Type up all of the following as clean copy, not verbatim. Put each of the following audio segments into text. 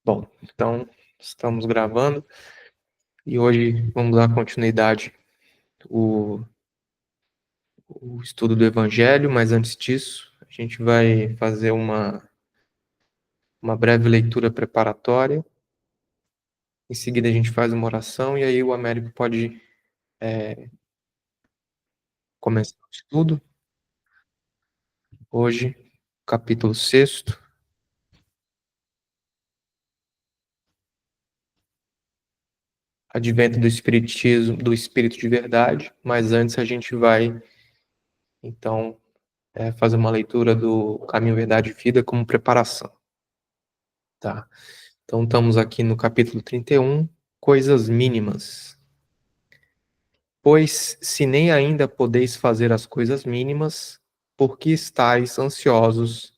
Bom, então estamos gravando e hoje vamos dar continuidade ao estudo do Evangelho, mas antes disso, a gente vai fazer uma breve leitura preparatória. Em seguida, a gente faz uma oração e aí o Américo pode começar o estudo. Hoje, capítulo 6, Advento do Espiritismo, do Espírito de Verdade, mas antes a gente vai, então, fazer uma leitura do Caminho, Verdade e Vida como preparação. Tá? Então, estamos aqui no capítulo 31, coisas mínimas. Pois, se nem ainda podeis fazer as coisas mínimas, por que estáis ansiosos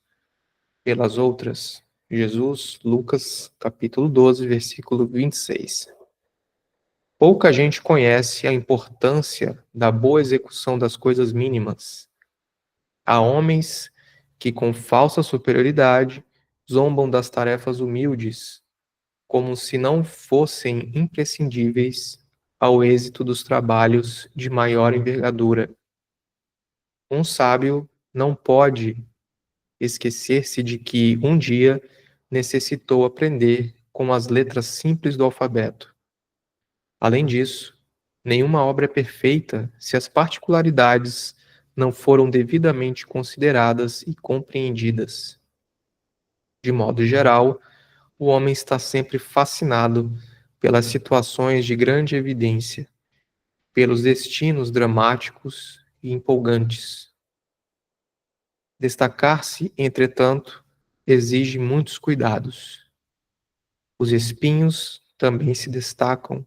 pelas outras? Jesus, Lucas, capítulo 12, versículo 26. Pouca gente conhece a importância da boa execução das coisas mínimas. Há homens que, com falsa superioridade, zombam das tarefas humildes, como se não fossem imprescindíveis ao êxito dos trabalhos de maior envergadura. Um sábio não pode esquecer-se de que um dia necessitou aprender com as letras simples do alfabeto. Além disso, nenhuma obra é perfeita se as particularidades não foram devidamente consideradas e compreendidas. De modo geral, o homem está sempre fascinado pelas situações de grande evidência, pelos destinos dramáticos e empolgantes. Destacar-se, entretanto, exige muitos cuidados. Os espinhos também se destacam,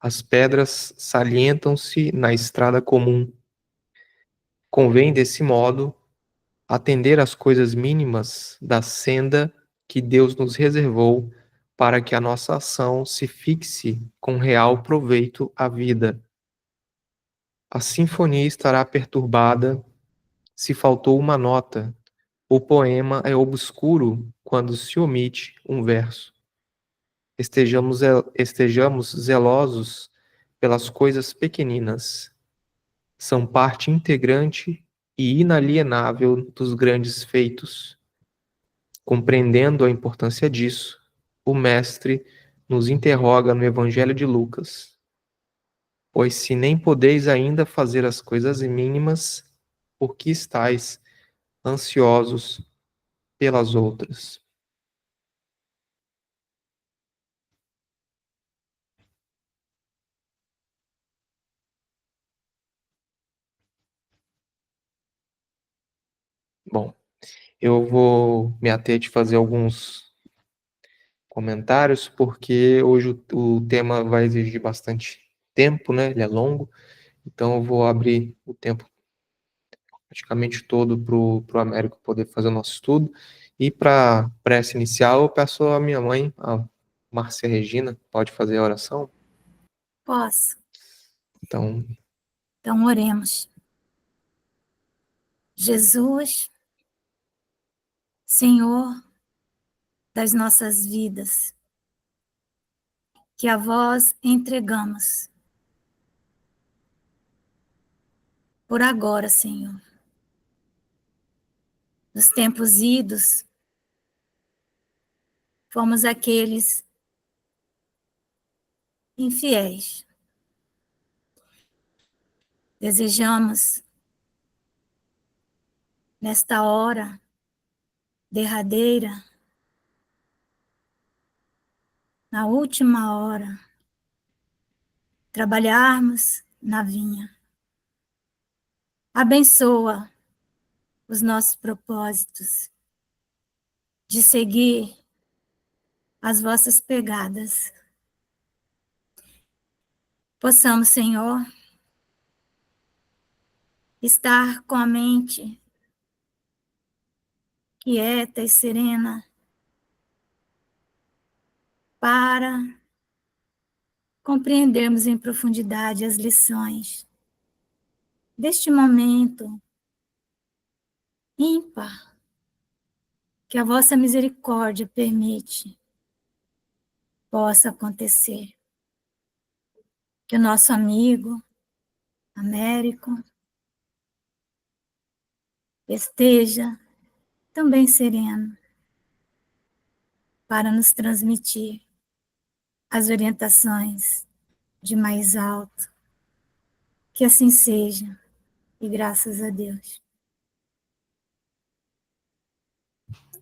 as pedras salientam-se na estrada comum. Convém, desse modo, atender às coisas mínimas da senda que Deus nos reservou para que a nossa ação se fixe com real proveito à vida. A sinfonia estará perturbada se faltou uma nota. O poema é obscuro quando se omite um verso. Estejamos zelosos pelas coisas pequeninas. São parte integrante e inalienável dos grandes feitos. Compreendendo a importância disso, o Mestre nos interroga no Evangelho de Lucas: pois se nem podeis ainda fazer as coisas mínimas, por que estáis ansiosos pelas outras? Bom, eu vou me ater de fazer alguns comentários, porque hoje o tema vai exigir bastante tempo, né? Ele é longo, então eu vou abrir o tempo praticamente todo para o Américo poder fazer o nosso estudo. E para prece inicial, eu peço à minha mãe, a Márcia Regina, pode fazer a oração? Posso. Então, Então, oremos. Jesus, Senhor das nossas vidas, que a vós entregamos. Por agora, Senhor. Nos tempos idos, fomos aqueles infiéis. Desejamos, nesta hora derradeira, na última hora, trabalharmos na vinha. Abençoa os nossos propósitos de seguir as vossas pegadas. Possamos, Senhor, estar com a mente quieta e serena para compreendermos em profundidade as lições deste momento ímpar que a vossa misericórdia permite possa acontecer. Que o nosso amigo, Américo, esteja também sereno para nos transmitir as orientações de mais alto. Que assim seja, e graças a Deus.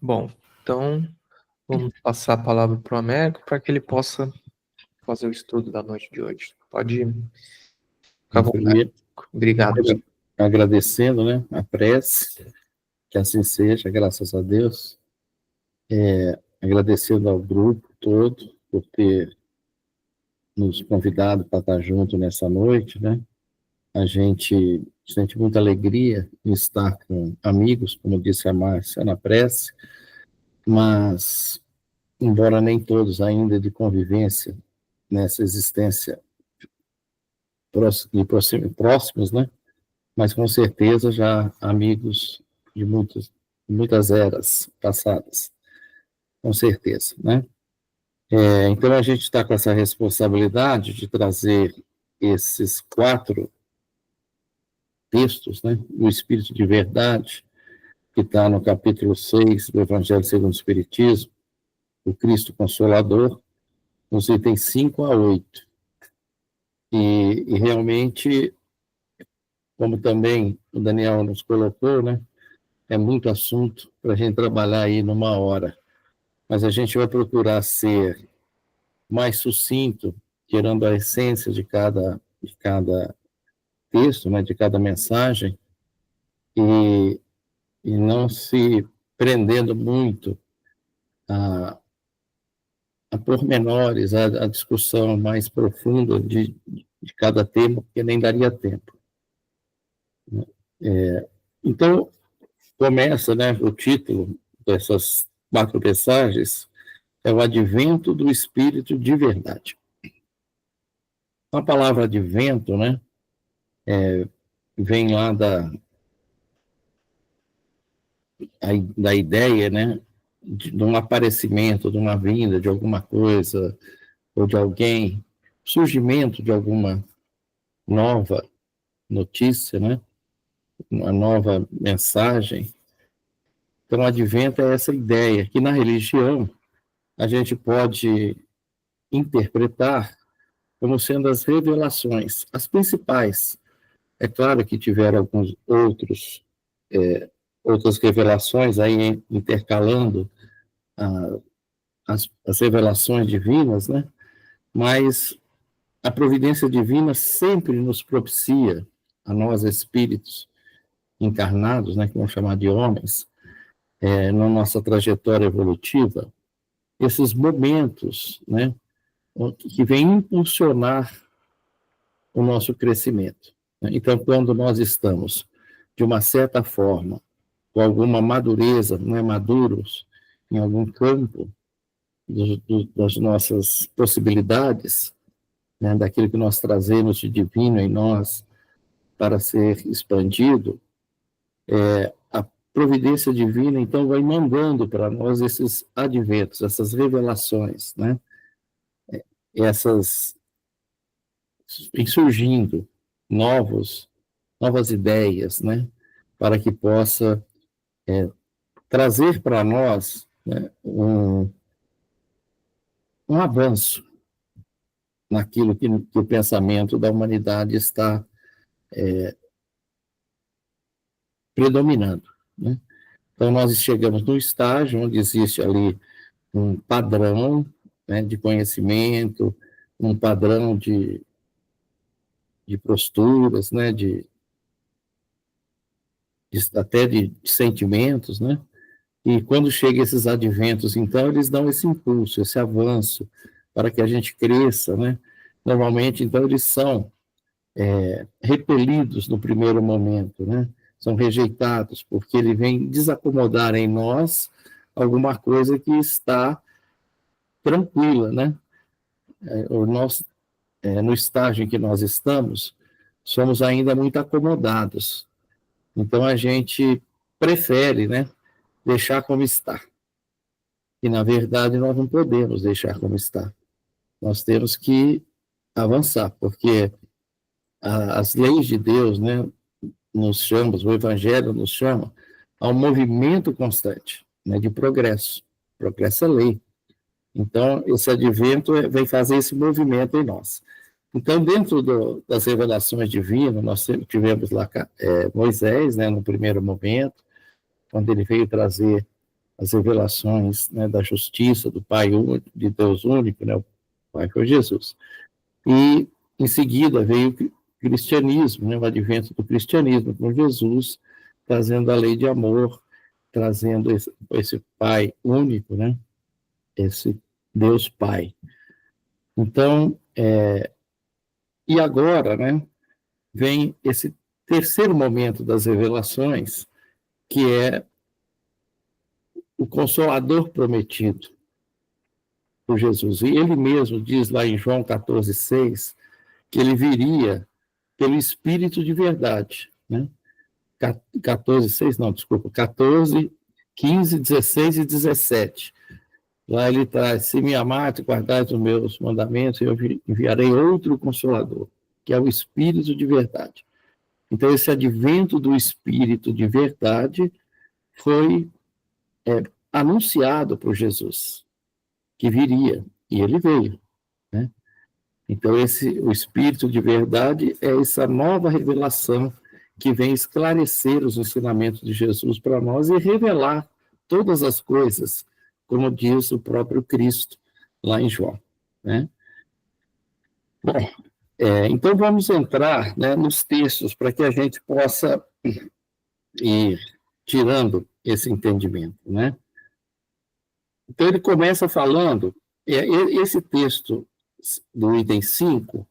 Bom, então vamos passar a palavra para o Américo para que ele possa fazer o estudo da noite de hoje. Pode ficar à vontade. Primeiro, Obrigado. agradecendo, né, a prece, que assim seja, graças a Deus. Agradecendo ao grupo todo por ter nos convidado para estar junto nessa noite, né? A gente sente muita alegria em estar com amigos, como disse a Márcia na prece, mas, embora nem todos ainda de convivência nessa existência próximos, né? Mas com certeza já amigos de muitas eras passadas, com certeza, né? Então a gente está com essa responsabilidade de trazer esses 4 textos, né? O Espírito de Verdade, que está no capítulo 6 do Evangelho segundo o Espiritismo, o Cristo Consolador, nos itens 5 a 8. E realmente, como também o Daniel nos colocou, né? É muito assunto para a gente trabalhar aí numa hora. Mas a gente vai procurar ser mais sucinto, tirando a essência de cada texto, né, de cada mensagem, e não se prendendo muito a pormenores, a discussão mais profunda de cada tema, porque nem daria tempo. Então, começa, né, o título dessas 4 mensagens, é o Advento do Espírito de Verdade. A palavra advento, né, vem lá da ideia, né, de um aparecimento, de uma vinda, de alguma coisa, ou de alguém, surgimento de alguma nova notícia, né, uma nova mensagem. Então, o advento é essa ideia, que na religião a gente pode interpretar como sendo as revelações, as principais. É claro que tiveram alguns outras revelações aí intercalando as revelações divinas, né? Mas a providência divina sempre nos propicia, a nós espíritos encarnados, né, que vamos chamar de homens, na nossa trajetória evolutiva, esses momentos, né, que vêm impulsionar o nosso crescimento. Então, quando nós estamos, de uma certa forma, com alguma madureza, não é maduros, em algum campo das nossas possibilidades, né, daquilo que nós trazemos de divino em nós para ser expandido, a providência divina, então, vai mandando para nós esses adventos, essas revelações, né, vem surgindo novas ideias, né, para que possa trazer para nós, né, um avanço naquilo que o pensamento da humanidade está predominando, né? Então, nós chegamos no estágio onde existe ali um padrão, né, de conhecimento, um padrão de posturas, né, até de sentimentos, né? E quando chegam esses adventos, então, eles dão esse impulso, esse avanço, para que a gente cresça, né? Normalmente, então, eles são repelidos no primeiro momento, né? São rejeitados, porque ele vem desacomodar em nós alguma coisa que está tranquila, né? No estágio em que nós estamos, somos ainda muito acomodados. Então, a gente prefere, né, deixar como está. E, na verdade, nós não podemos deixar como está. Nós temos que avançar, porque as leis de Deus, né, nos chama, o Evangelho nos chama a um movimento constante, né, de progresso. Progresso é lei. Então, esse advento vem fazer esse movimento em nós. Então, dentro das revelações divinas, nós tivemos lá Moisés, né, no primeiro momento, quando ele veio trazer as revelações, né, da justiça do Pai único, de Deus único, né, o Pai foi Jesus. E, em seguida, veio o cristianismo, né, o advento do cristianismo com Jesus, trazendo a lei de amor, trazendo esse Pai único, né, esse Deus Pai. Então, e agora, né, vem esse terceiro momento das revelações, que é o Consolador prometido por Jesus. E ele mesmo diz lá em João 14,6, que ele viria pelo Espírito de verdade, né? 14, 15, 16 e 17. Lá ele traz: se me amardes, guardais os meus mandamentos, eu enviarei outro Consolador, que é o Espírito de verdade. Então, esse advento do Espírito de verdade foi anunciado por Jesus, que viria, e ele veio, né? Então, o Espírito de verdade é essa nova revelação que vem esclarecer os ensinamentos de Jesus para nós e revelar todas as coisas, como diz o próprio Cristo lá em João, né? Bom, então vamos entrar, né, nos textos para que a gente possa ir tirando esse entendimento, né? Então ele começa falando, esse texto do item 5,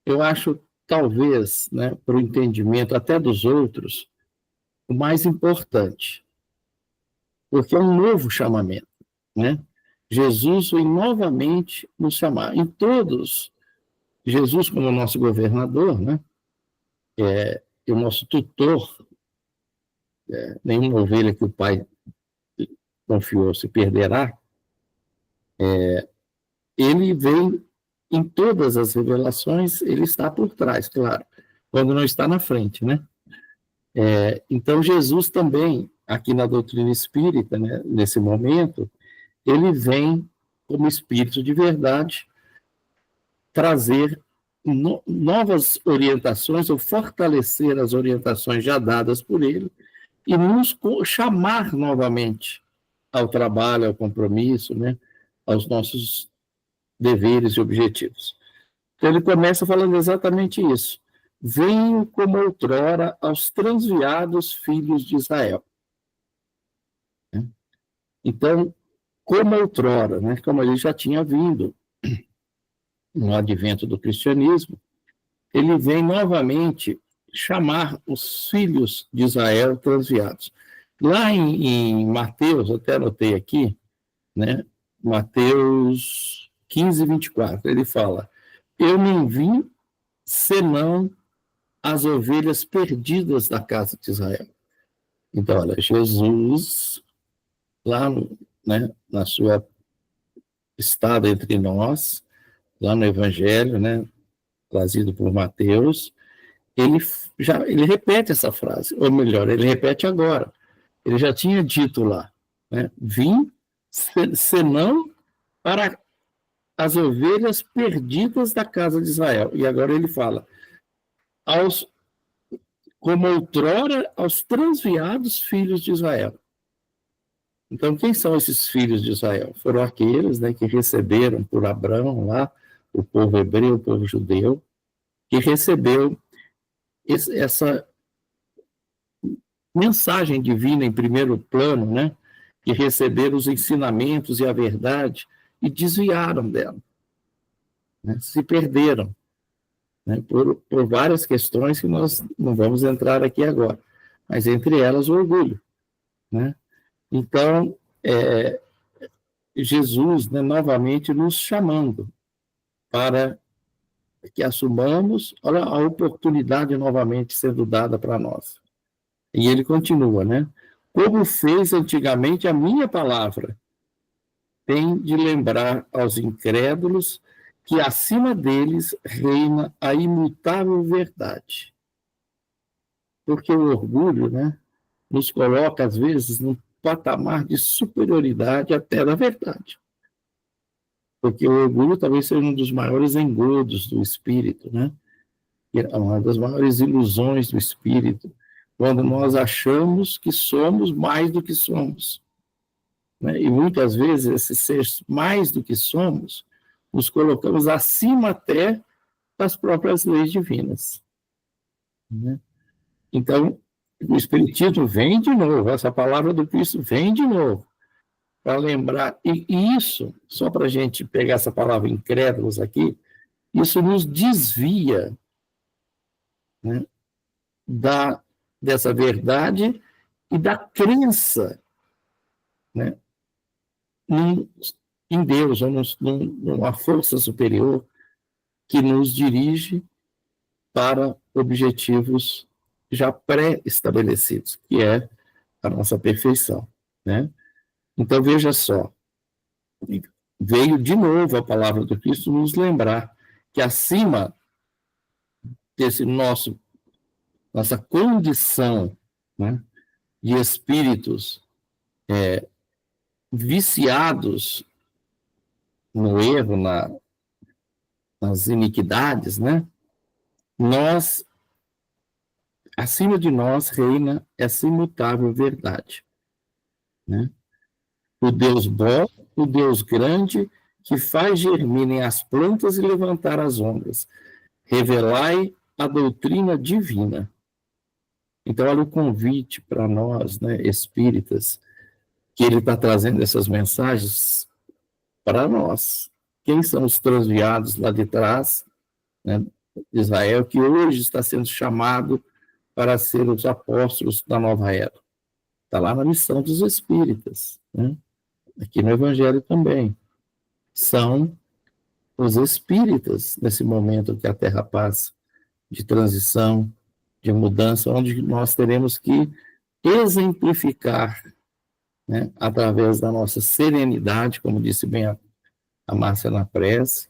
eu acho talvez, né, para o entendimento até dos outros, o mais importante, porque é um novo chamamento, né? Jesus vem novamente nos chamar. Em todos, Jesus como nosso governador, né? E o nosso tutor, nenhuma ovelha que o Pai confiou se perderá, ele vem em todas as revelações, ele está por trás, claro, quando não está na frente, né? Então, Jesus também, aqui na doutrina espírita, né, nesse momento, ele vem como Espírito de verdade trazer novas orientações ou fortalecer as orientações já dadas por ele e nos chamar novamente ao trabalho, ao compromisso, né, aos nossos deveres e objetivos. Então, ele começa falando exatamente isso. Venho como outrora aos transviados filhos de Israel. Então, como outrora, né, como ele já tinha vindo no advento do cristianismo, ele vem novamente chamar os filhos de Israel transviados. Lá em Mateus, até anotei aqui, né, Mateus 15, 24, ele fala: eu não vim senão as ovelhas perdidas da casa de Israel. Então, olha, Jesus, lá, né, na sua estada entre nós, lá no Evangelho, né, trazido por Mateus, ele repete essa frase, ou melhor, ele repete agora. Ele já tinha dito lá, né, vim senão para as ovelhas perdidas da casa de Israel. E agora ele fala, como outrora, aos transviados filhos de Israel. Então, quem são esses filhos de Israel? Foram aqueles, né, que receberam por Abraão lá, o povo hebreu, o povo judeu, que recebeu essa mensagem divina em primeiro plano, né, que receberam os ensinamentos e a verdade e desviaram dela, né, se perderam, né, por várias questões que nós não vamos entrar aqui agora, mas entre elas o orgulho, né? Então, Jesus, né, novamente nos chamando para que assumamos, olha a oportunidade novamente sendo dada para nós. E ele continua, né? Como fez antigamente a minha palavra, tem de lembrar aos incrédulos que acima deles reina a imutável verdade. Porque o orgulho, né, nos coloca, às vezes, num patamar de superioridade até da verdade. Porque o orgulho talvez seja um dos maiores engodos do espírito, né? Uma das maiores ilusões do espírito, quando nós achamos que somos mais do que somos, né? E muitas vezes, esse ser mais do que somos, nos colocamos acima até das próprias leis divinas, né? Então, o Espiritismo vem de novo, essa palavra do Cristo vem de novo, para lembrar, e isso, só para a gente pegar essa palavra incrédulos aqui, isso nos desvia, né, dessa verdade e da crença, né, em Deus, ou numa força superior que nos dirige para objetivos já pré-estabelecidos, que é a nossa perfeição, né? Então, veja só, veio de novo a palavra do Cristo nos lembrar que acima desse nossa condição, né, de espíritos viciados no erro, nas iniquidades, né, acima de nós reina essa imutável verdade, né? O Deus bom, o Deus grande, que faz germinem as plantas e levantar as ondas. Revelai a doutrina divina. Então, olha o convite para nós, né, espíritas, que ele está trazendo essas mensagens para nós. Quem são os transviados lá de trás, né, de Israel, que hoje está sendo chamado para ser os apóstolos da nova era? Está lá na missão dos espíritas, né? Aqui no Evangelho também. São os espíritas, nesse momento que a Terra passa, de transição, de mudança, onde nós teremos que exemplificar, né, através da nossa serenidade, como disse bem a Márcia na prece,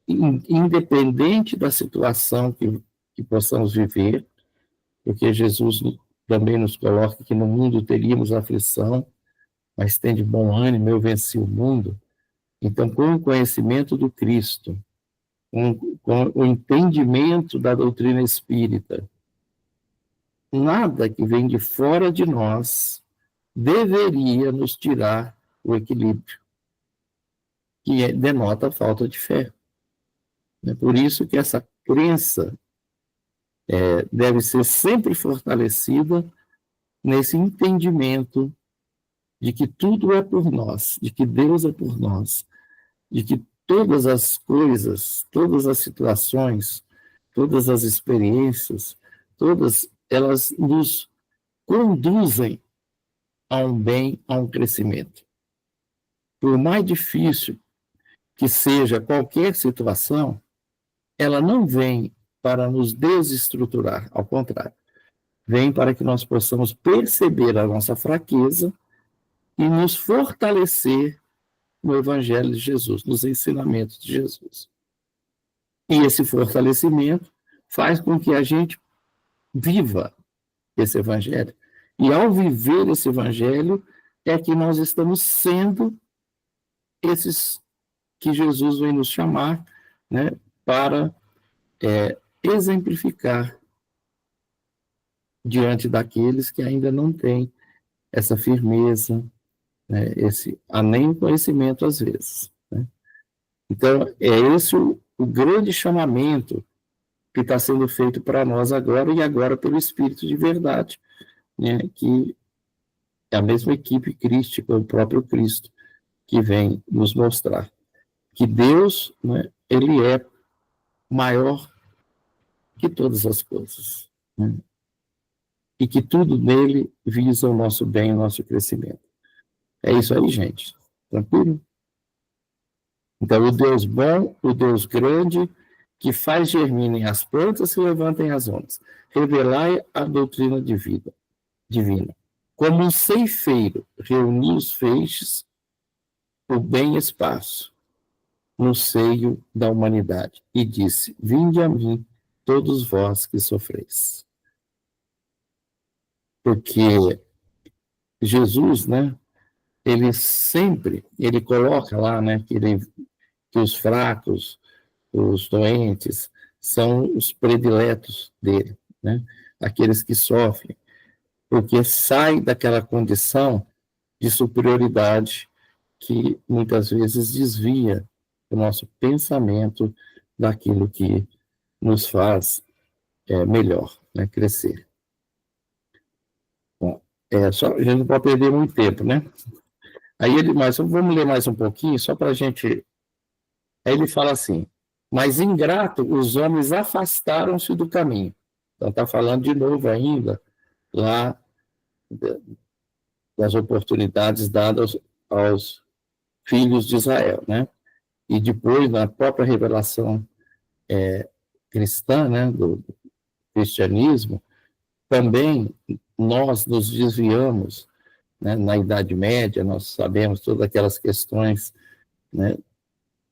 independente da situação que possamos viver, porque Jesus também nos coloca que no mundo teríamos aflição, mas tem de bom ânimo, eu venci o mundo. Então, com o conhecimento do Cristo, com o entendimento da doutrina espírita, nada que vem de fora de nós deveria nos tirar o equilíbrio, que denota a falta de fé. É por isso que essa crença deve ser sempre fortalecida nesse entendimento de que tudo é por nós, de que Deus é por nós, de que todas as coisas, todas as situações, todas as experiências, todas elas nos conduzem a um bem, a um crescimento. Por mais difícil que seja qualquer situação, ela não vem para nos desestruturar, ao contrário, vem para que nós possamos perceber a nossa fraqueza e nos fortalecer no Evangelho de Jesus, nos ensinamentos de Jesus. E esse fortalecimento faz com que a gente viva esse Evangelho. E ao viver esse Evangelho, é que nós estamos sendo esses que Jesus vem nos chamar, né, para exemplificar diante daqueles que ainda não têm essa firmeza, né, nem o conhecimento às vezes, né? Então, é esse o grande chamamento que está sendo feito para nós agora, e agora pelo Espírito de verdade, né, que é a mesma equipe crística, o próprio Cristo, que vem nos mostrar que Deus, né, ele é maior que todas as coisas, né? E que tudo nele visa o nosso bem, o nosso crescimento. É isso aí, gente. Tranquilo? Então, o Deus bom, o Deus grande, que faz germinem as plantas e levantem as ondas. Revelai a doutrina divina. Como um ceifeiro, reuni os feixes, o bem espaço. no seio da humanidade e disse: vinde a mim, todos vós que sofreis. Porque Jesus, né, ele coloca lá, né, que os fracos, os doentes, são os prediletos dele, né, aqueles que sofrem, porque sai daquela condição de superioridade que muitas vezes desvia o nosso pensamento daquilo que nos faz melhor, né, crescer. Bom, só, a gente não pode perder muito tempo, né? Mas vamos ler mais um pouquinho, só para a gente... Aí ele fala assim: mas ingrato, os homens afastaram-se do caminho. Então está falando de novo ainda, lá das oportunidades dadas aos filhos de Israel, né? E depois, na própria revelação cristã, né, do cristianismo, também nós nos desviamos, né, na Idade Média, nós sabemos todas aquelas questões, né,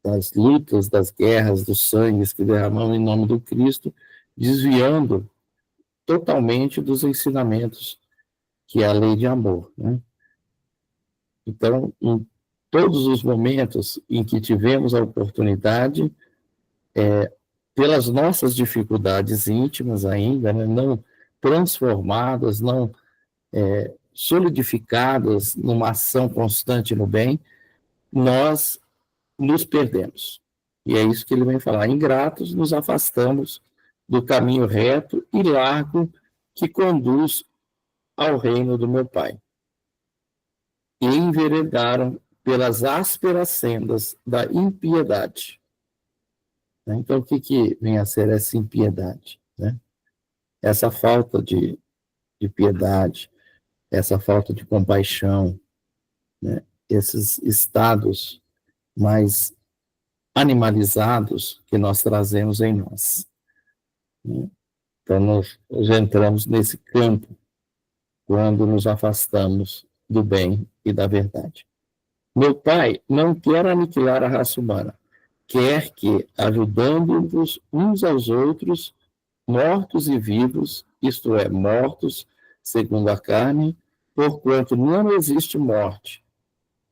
das lutas, das guerras, dos sangues que derramamos em nome do Cristo, desviando totalmente dos ensinamentos que é a lei de amor, né? Então, em todos os momentos em que tivemos a oportunidade, pelas nossas dificuldades íntimas ainda, né, não transformadas, não solidificadas numa ação constante no bem, nós nos perdemos. E é isso que ele vem falar. Ingratos, nos afastamos do caminho reto e largo que conduz ao reino do meu Pai. E enveredaram pelas ásperas sendas da impiedade. Então, o que vem a ser essa impiedade, né? Essa falta de piedade, essa falta de compaixão, né? Esses estados mais animalizados que nós trazemos em nós, né? Então, nós entramos nesse campo quando nos afastamos do bem e da verdade. Meu Pai não quer aniquilar a raça humana, quer que, ajudando-vos uns aos outros, mortos e vivos, isto é, mortos segundo a carne, porquanto não existe morte,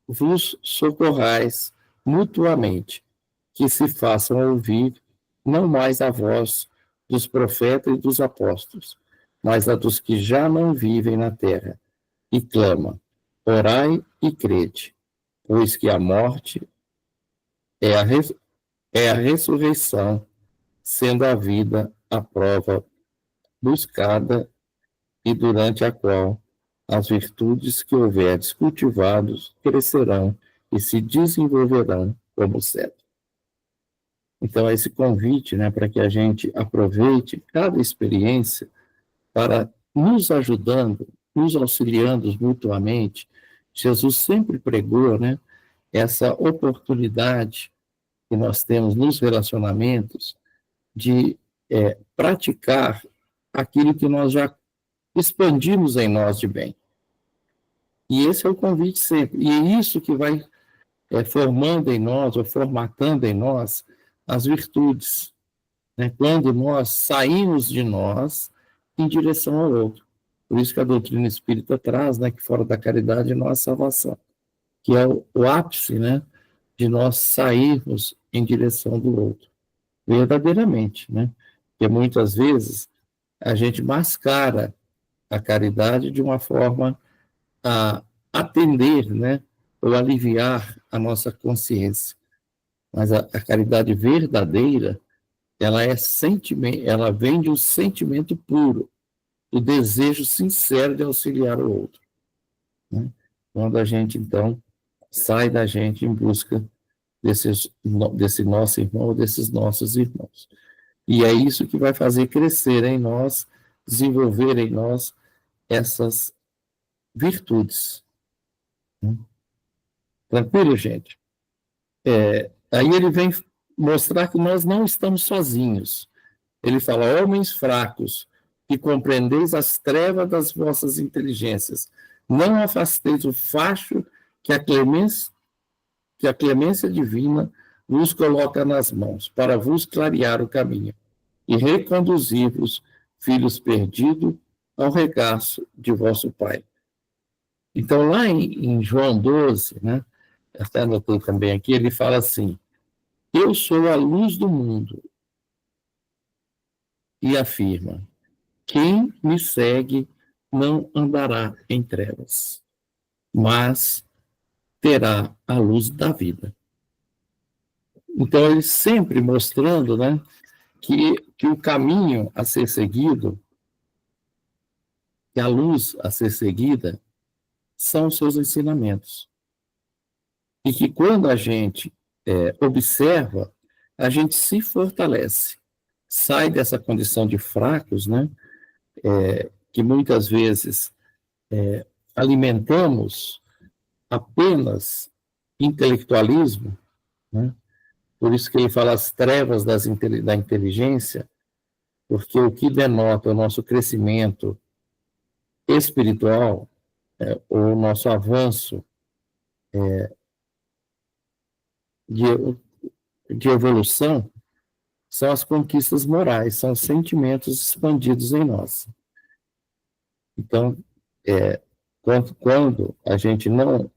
vos socorrais mutuamente, que se façam ouvir não mais a voz dos profetas e dos apóstolos, mas a dos que já não vivem na terra, e clama: orai e crede, pois que a morte é a ressurreição, sendo a vida a prova buscada e durante a qual as virtudes que houveres cultivados crescerão e se desenvolverão como cedro. Então, esse convite, né, para que a gente aproveite cada experiência para nos ajudando, nos auxiliando mutuamente. Jesus sempre pregou, né, essa oportunidade que nós temos nos relacionamentos de praticar aquilo que nós já expandimos em nós de bem. E esse é o convite sempre. E é isso que vai formando em nós, ou formatando em nós, as virtudes, né? Quando nós saímos de nós em direção ao outro. Por isso que a doutrina espírita traz, né, que fora da caridade não há salvação, que é o ápice, né, de nós sairmos em direção do outro, verdadeiramente, né? Porque muitas vezes a gente mascara a caridade de uma forma a atender, né, ou aliviar a nossa consciência. Mas a caridade verdadeira, ela ela vem de um sentimento puro, o desejo sincero de auxiliar o outro, né? Quando a gente, então, sai da gente em busca desse nosso irmão, desses nossos irmãos. E é isso que vai fazer crescer em nós, desenvolver em nós essas virtudes. Tranquilo, gente? Aí ele vem mostrar que nós não estamos sozinhos. Ele fala: homens fracos, que compreendeis as trevas das vossas inteligências, não afasteis o facho que a clemência divina vos coloca nas mãos, para vos clarear o caminho e reconduzir-vos, filhos perdidos, ao regaço de vosso Pai. Então, lá em João 12, né, até anotei também aqui, ele fala assim: eu sou a luz do mundo, e afirma: quem me segue não andará em trevas, mas terá a luz da vida. Então, ele sempre mostrando, né, que o caminho a ser seguido, que a luz a ser seguida, são os seus ensinamentos. E que quando a gente observa, a gente se fortalece, sai dessa condição de fracos, né, que muitas vezes alimentamos apenas intelectualismo, né? Por isso que ele fala as trevas da inteligência, porque o que denota o nosso crescimento espiritual, o nosso avanço de, de evolução, são as conquistas morais, são os sentimentos expandidos em nós. Então, quando a gente não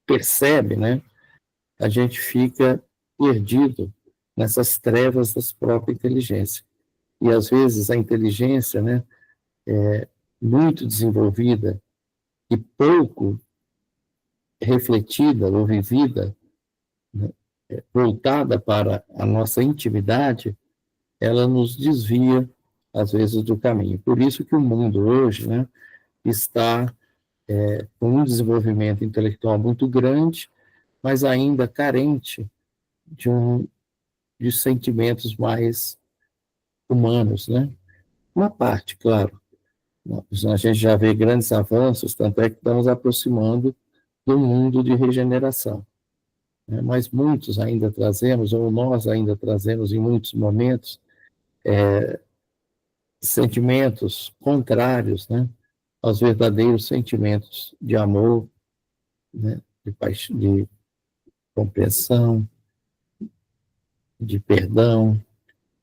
percebe, né, a gente fica perdido nessas trevas da própria inteligência. E, às vezes, a inteligência, né, muito desenvolvida e pouco refletida ou vivida, né, voltada para a nossa intimidade, ela nos desvia, às vezes, do caminho. Por isso que o mundo hoje, né, está com um desenvolvimento intelectual muito grande, mas ainda carente de sentimentos mais humanos, né? Uma parte, claro. A gente já vê grandes avanços, tanto é que estamos aproximando do mundo de regeneração. Né? Mas muitos ainda trazemos, ou nós ainda trazemos em muitos momentos, sentimentos contrários, né, aos verdadeiros sentimentos de amor, né, de compreensão, de perdão.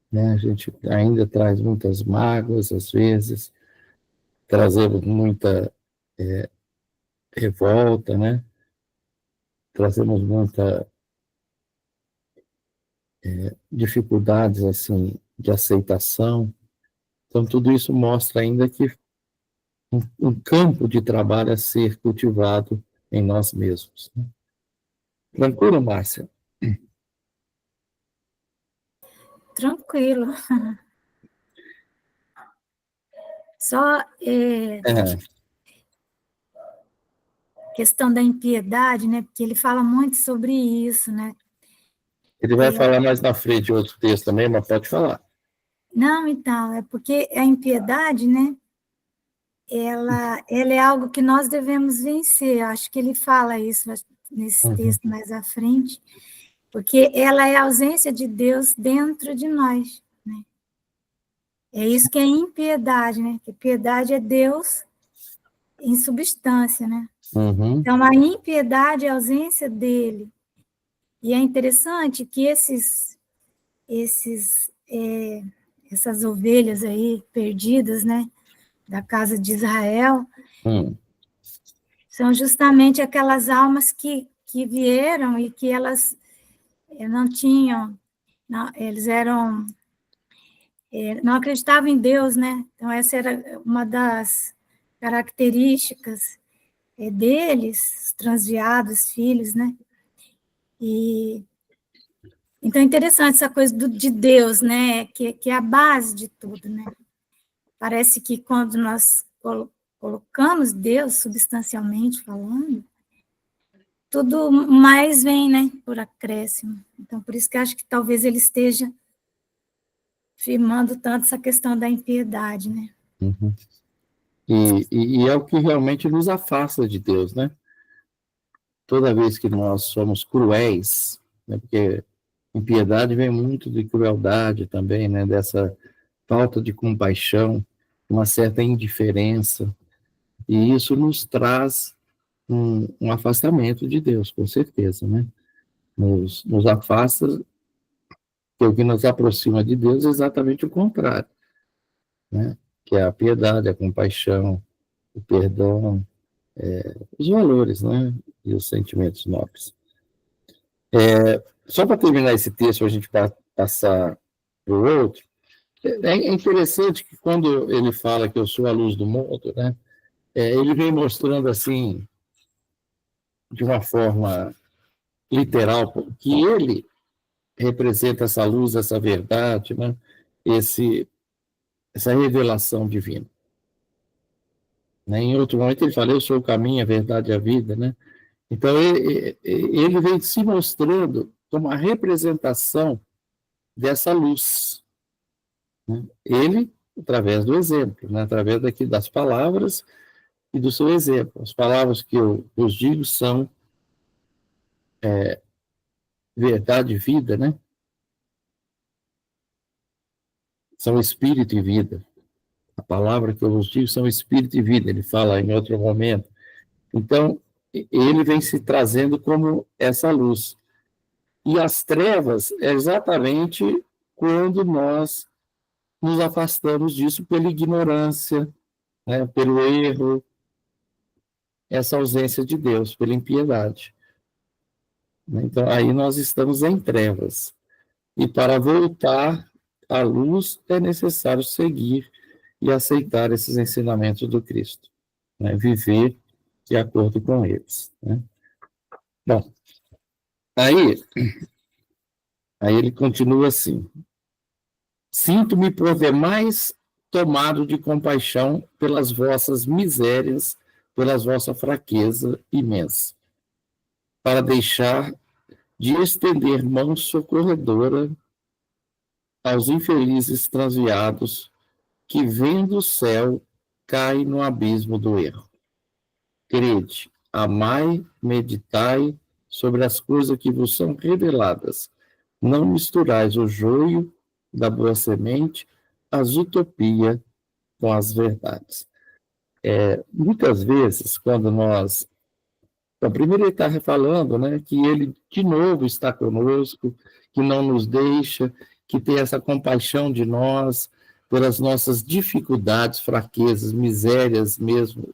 Né? A gente ainda traz muitas mágoas, às vezes, trazemos muita revolta, né? Trazemos muita dificuldades assim de aceitação. Então, tudo isso mostra ainda que um campo de trabalho a ser cultivado em nós mesmos. Né? Tranquilo, Márcia? Tranquilo. Só questão da impiedade, né? Porque ele fala muito sobre isso, né? Ele vai falar mais na frente outro texto também, mas pode falar. Não, então, é porque a impiedade, né? Ela é algo que nós devemos vencer. Acho que ele fala isso nesse texto mais à frente, porque ela é a ausência de Deus dentro de nós, né? É isso que é impiedade, né? Que piedade é Deus em substância, né? Então, a impiedade é a ausência dele. E é interessante que essas ovelhas aí perdidas, né, da casa de Israel, são justamente aquelas almas que vieram e que elas não tinham, eles não acreditavam em Deus, né? Então, essa era uma das características deles, os transviados, filhos, né? E então é interessante essa coisa de Deus, né? Que é a base de tudo, né? Parece que quando nós colocamos Deus, substancialmente falando, tudo mais vem, né? Por acréscimo. Então, por isso que eu acho que talvez ele esteja firmando tanto essa questão da impiedade, né? E é o que realmente nos afasta de Deus, né? Toda vez que nós somos cruéis, né? Porque impiedade vem muito de crueldade também, né? Dessa falta de compaixão, uma certa indiferença, e isso nos traz um afastamento de Deus, com certeza, né? nos afasta, que o que nos aproxima de Deus é exatamente o contrário, né? Que é a piedade, a compaixão, o perdão, os valores, né? E os sentimentos nobres. Só para terminar esse texto, a gente passar para o outro, é interessante que quando ele fala que eu sou a luz do mundo, né? Ele vem mostrando assim, de uma forma literal, que ele representa essa luz, essa verdade, né? Essa revelação divina. Né? Em outro momento ele fala, eu sou o caminho, a verdade e a vida, né? Então ele vem se mostrando como a representação dessa luz, né? Ele, através do exemplo, né? Através daqui das palavras e do seu exemplo. As palavras que eu vos digo são verdade e vida, né? São espírito e vida. A palavra que eu vos digo são espírito e vida, ele fala em outro momento. Então, ele vem se trazendo como essa luz. E as trevas é exatamente quando nós nos afastamos disso pela ignorância, né, pelo erro, essa ausência de Deus, pela impiedade. Então, aí nós estamos em trevas. E para voltar à luz é necessário seguir e aceitar esses ensinamentos do Cristo, né, viver de acordo com eles. Né? Bom, aí ele continua assim: sinto-me por demais tomado de compaixão pelas vossas misérias, pela vossa fraqueza imensa, para deixar de estender mão socorredora aos infelizes transviados que, vendo o céu, caem no abismo do erro. Crede, amai, meditai sobre as coisas que vos são reveladas. Não misturais o joio da boa semente, as utopias com as verdades. Muitas vezes, quando nós... Então, primeiro ele está falando, né, que ele de novo está conosco, que não nos deixa, que tem essa compaixão de nós, pelas nossas dificuldades, fraquezas, misérias mesmo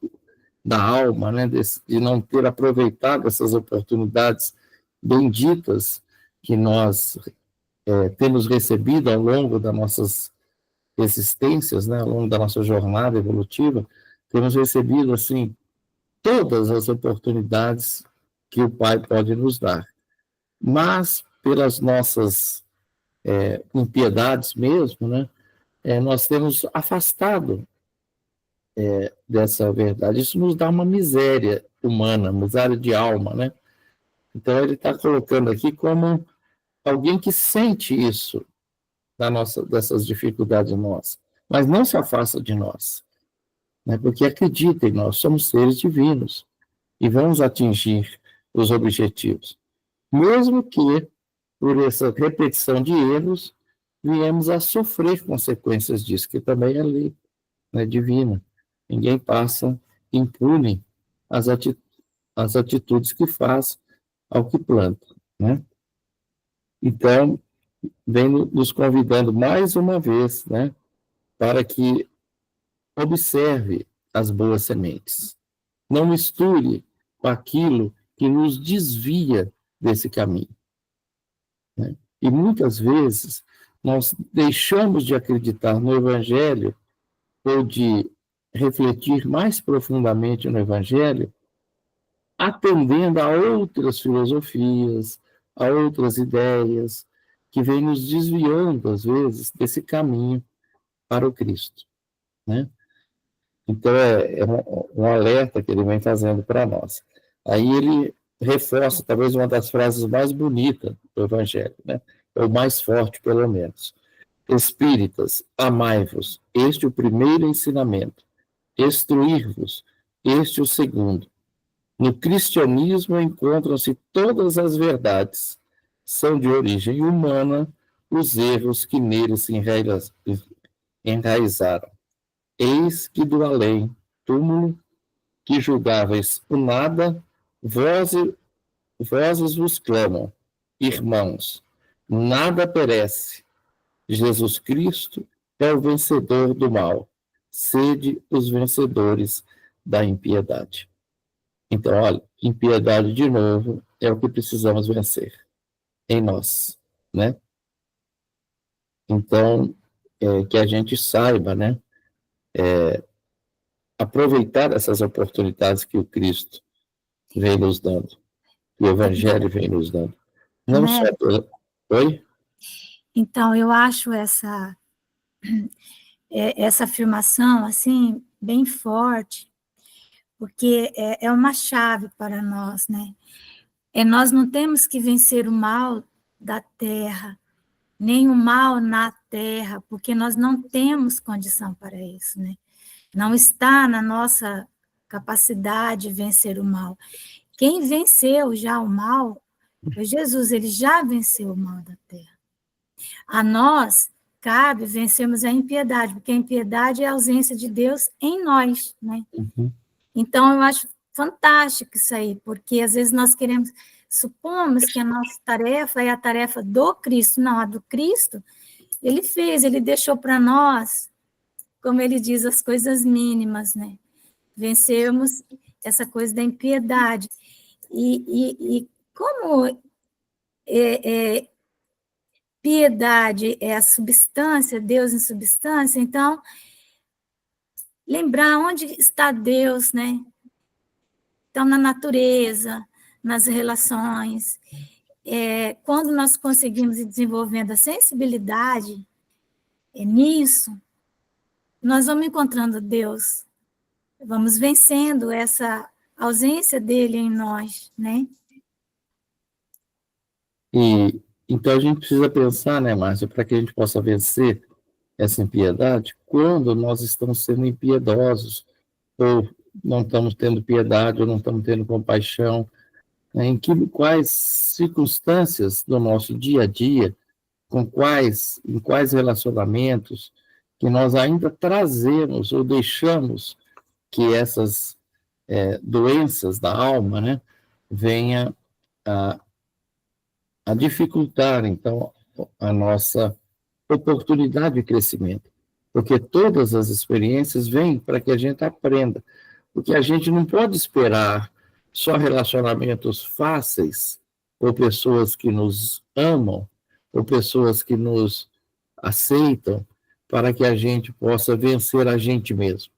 da alma, né, de não ter aproveitado essas oportunidades benditas que nós temos recebido ao longo das nossas existências, né, ao longo da nossa jornada evolutiva, temos recebido, assim, todas as oportunidades que o Pai pode nos dar. Mas, pelas nossas impiedades mesmo, né, nós temos afastado dessa verdade. Isso nos dá uma miséria humana, miséria de alma, né? Então, ele está colocando aqui como alguém que sente isso, dessas dificuldades nossas, mas não se afasta de nós, né? Porque acredita em nós, somos seres divinos e vamos atingir os objetivos. Mesmo que, por essa repetição de erros, viemos a sofrer consequências disso, que também é lei, né, divina. Ninguém passa impune as atitudes que faz ao que planta, né? Então, vem nos convidando mais uma vez, né, para que observe as boas sementes. Não misture com aquilo que nos desvia desse caminho, né? E muitas vezes nós deixamos de acreditar no Evangelho ou de refletir mais profundamente no Evangelho, atendendo a outras filosofias, a outras ideias, que vêm nos desviando, às vezes, desse caminho para o Cristo, né? Então, é um alerta que ele vem fazendo para nós. Aí ele reforça, talvez, uma das frases mais bonitas do Evangelho, né? Ou mais forte, pelo menos. Espíritas, amai-vos, este o primeiro ensinamento. Instruir-vos, este o segundo. No cristianismo encontram-se todas as verdades. São de origem humana os erros que nele se enraizaram. Eis que do além, túmulo, que julgáveis o nada, vozes vos clamam. irmãos, nada perece. Jesus Cristo é o vencedor do mal. Sede os vencedores da impiedade. Então, olha, impiedade de novo é o que precisamos vencer em nós, né? Então, que a gente saiba, né? Aproveitar essas oportunidades que o Cristo vem nos dando, que o Evangelho vem nos dando. Não só... Oi? Então, eu acho essa afirmação, assim, bem forte, porque é uma chave para nós, né? Nós não temos que vencer o mal da terra, nem o mal na terra, porque nós não temos condição para isso, né? Não está na nossa capacidade vencer o mal. Quem venceu já o mal foi Jesus, ele já venceu o mal da terra. A nós cabe vencermos a impiedade, porque a impiedade é a ausência de Deus em nós, né? Uhum. Então, eu acho fantástico isso aí, porque às vezes nós supomos que a nossa tarefa é a tarefa do Cristo. Não, a do Cristo, ele fez, ele deixou para nós, como ele diz, as coisas mínimas, né? Vencermos essa coisa da impiedade. E como piedade é a substância, Deus em substância, então, lembrar onde está Deus, né? Então, na natureza, nas relações, quando nós conseguimos ir desenvolvendo a sensibilidade nisso, nós vamos encontrando Deus, vamos vencendo essa ausência dele em nós, né? E então a gente precisa pensar, né, Márcia, para que a gente possa vencer essa impiedade, quando nós estamos sendo impiedosos, ou não estamos tendo piedade, ou não estamos tendo compaixão, né, quais circunstâncias do nosso dia a dia, em quais relacionamentos que nós ainda trazemos ou deixamos que essas doenças da alma, né, venha a dificultar, então, a nossa oportunidade de crescimento. Porque todas as experiências vêm para que a gente aprenda. Porque a gente não pode esperar só relacionamentos fáceis, ou pessoas que nos amam, ou pessoas que nos aceitam, para que a gente possa vencer a gente mesmo.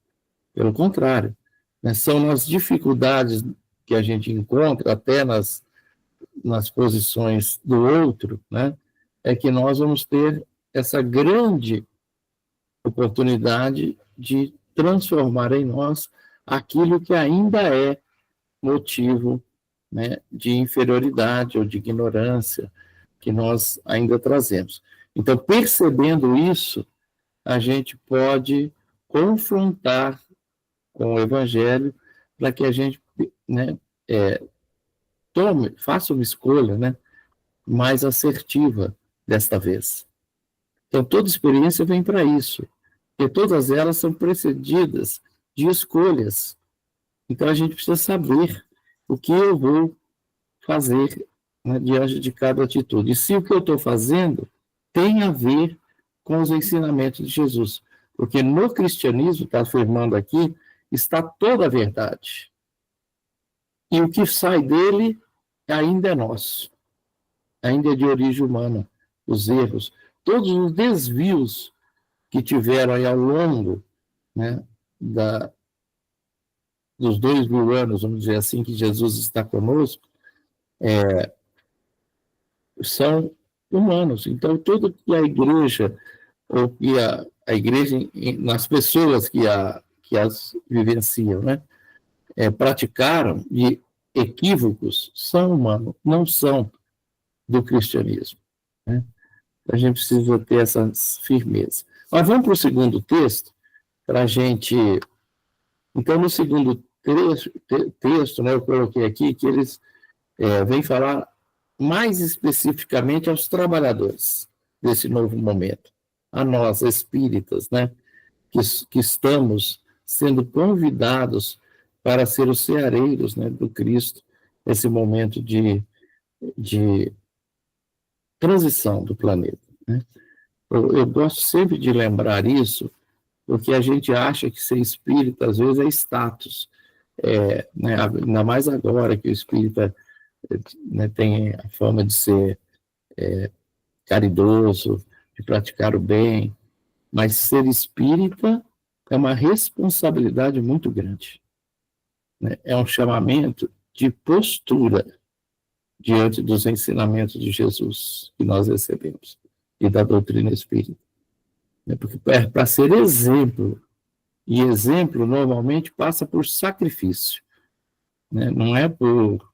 Pelo contrário, né, são nas dificuldades que a gente encontra, até nas posições do outro, né, é que nós vamos ter essa grande oportunidade de transformar em nós aquilo que ainda é motivo, né, de inferioridade ou de ignorância que nós ainda trazemos. Então, percebendo isso, a gente pode confrontar com o Evangelho para que a gente, né, faça uma escolha, né, mais assertiva desta vez. Então, toda experiência vem para isso, e todas elas são precedidas de escolhas. Então, a gente precisa saber o que eu vou fazer, né, diante de cada atitude. E se o que eu estou fazendo tem a ver com os ensinamentos de Jesus. Porque no cristianismo, está afirmando aqui, está toda a verdade. E o que sai dele ainda é nosso. Ainda é de origem humana. Os erros, todos os desvios que tiveram aí ao longo, né, dos 2000 anos, vamos dizer assim, que Jesus está conosco, são humanos. Então, tudo que a igreja, ou que a igreja, nas pessoas que as vivenciam, né, praticaram de equívocos, são humanos, não são do cristianismo, né? A gente precisa ter essa firmeza. Mas vamos para o segundo texto, para a gente... Então, no segundo texto, né, eu coloquei aqui que eles vêm falar mais especificamente aos trabalhadores desse novo momento, a nós, espíritas, né, que estamos sendo convidados para ser os ceareiros, né, do Cristo, nesse momento de transição do planeta, né? Eu gosto sempre de lembrar isso, porque a gente acha que ser espírita, às vezes, é status. Né, ainda mais agora que o espírita, né, tem a fama de ser caridoso, de praticar o bem, mas ser espírita é uma responsabilidade muito grande, né? É um chamamento de postura diante dos ensinamentos de Jesus que nós recebemos e da doutrina espírita. Porque para ser exemplo, e exemplo normalmente passa por sacrifício, né? Não é por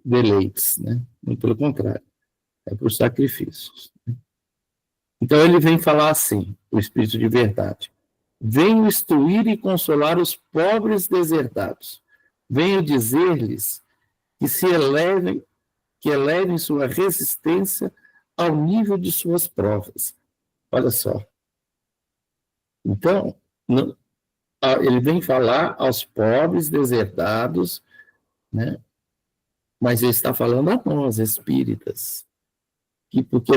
deleites, né? Muito pelo contrário, é por sacrifícios. Então ele vem falar assim, o Espírito de verdade: venho instruir e consolar os pobres deserdados, venho dizer-lhes que que elevem sua resistência ao nível de suas provas. Olha só. Então, ele vem falar aos pobres deserdados, né? Mas ele está falando a nós, espíritas, porque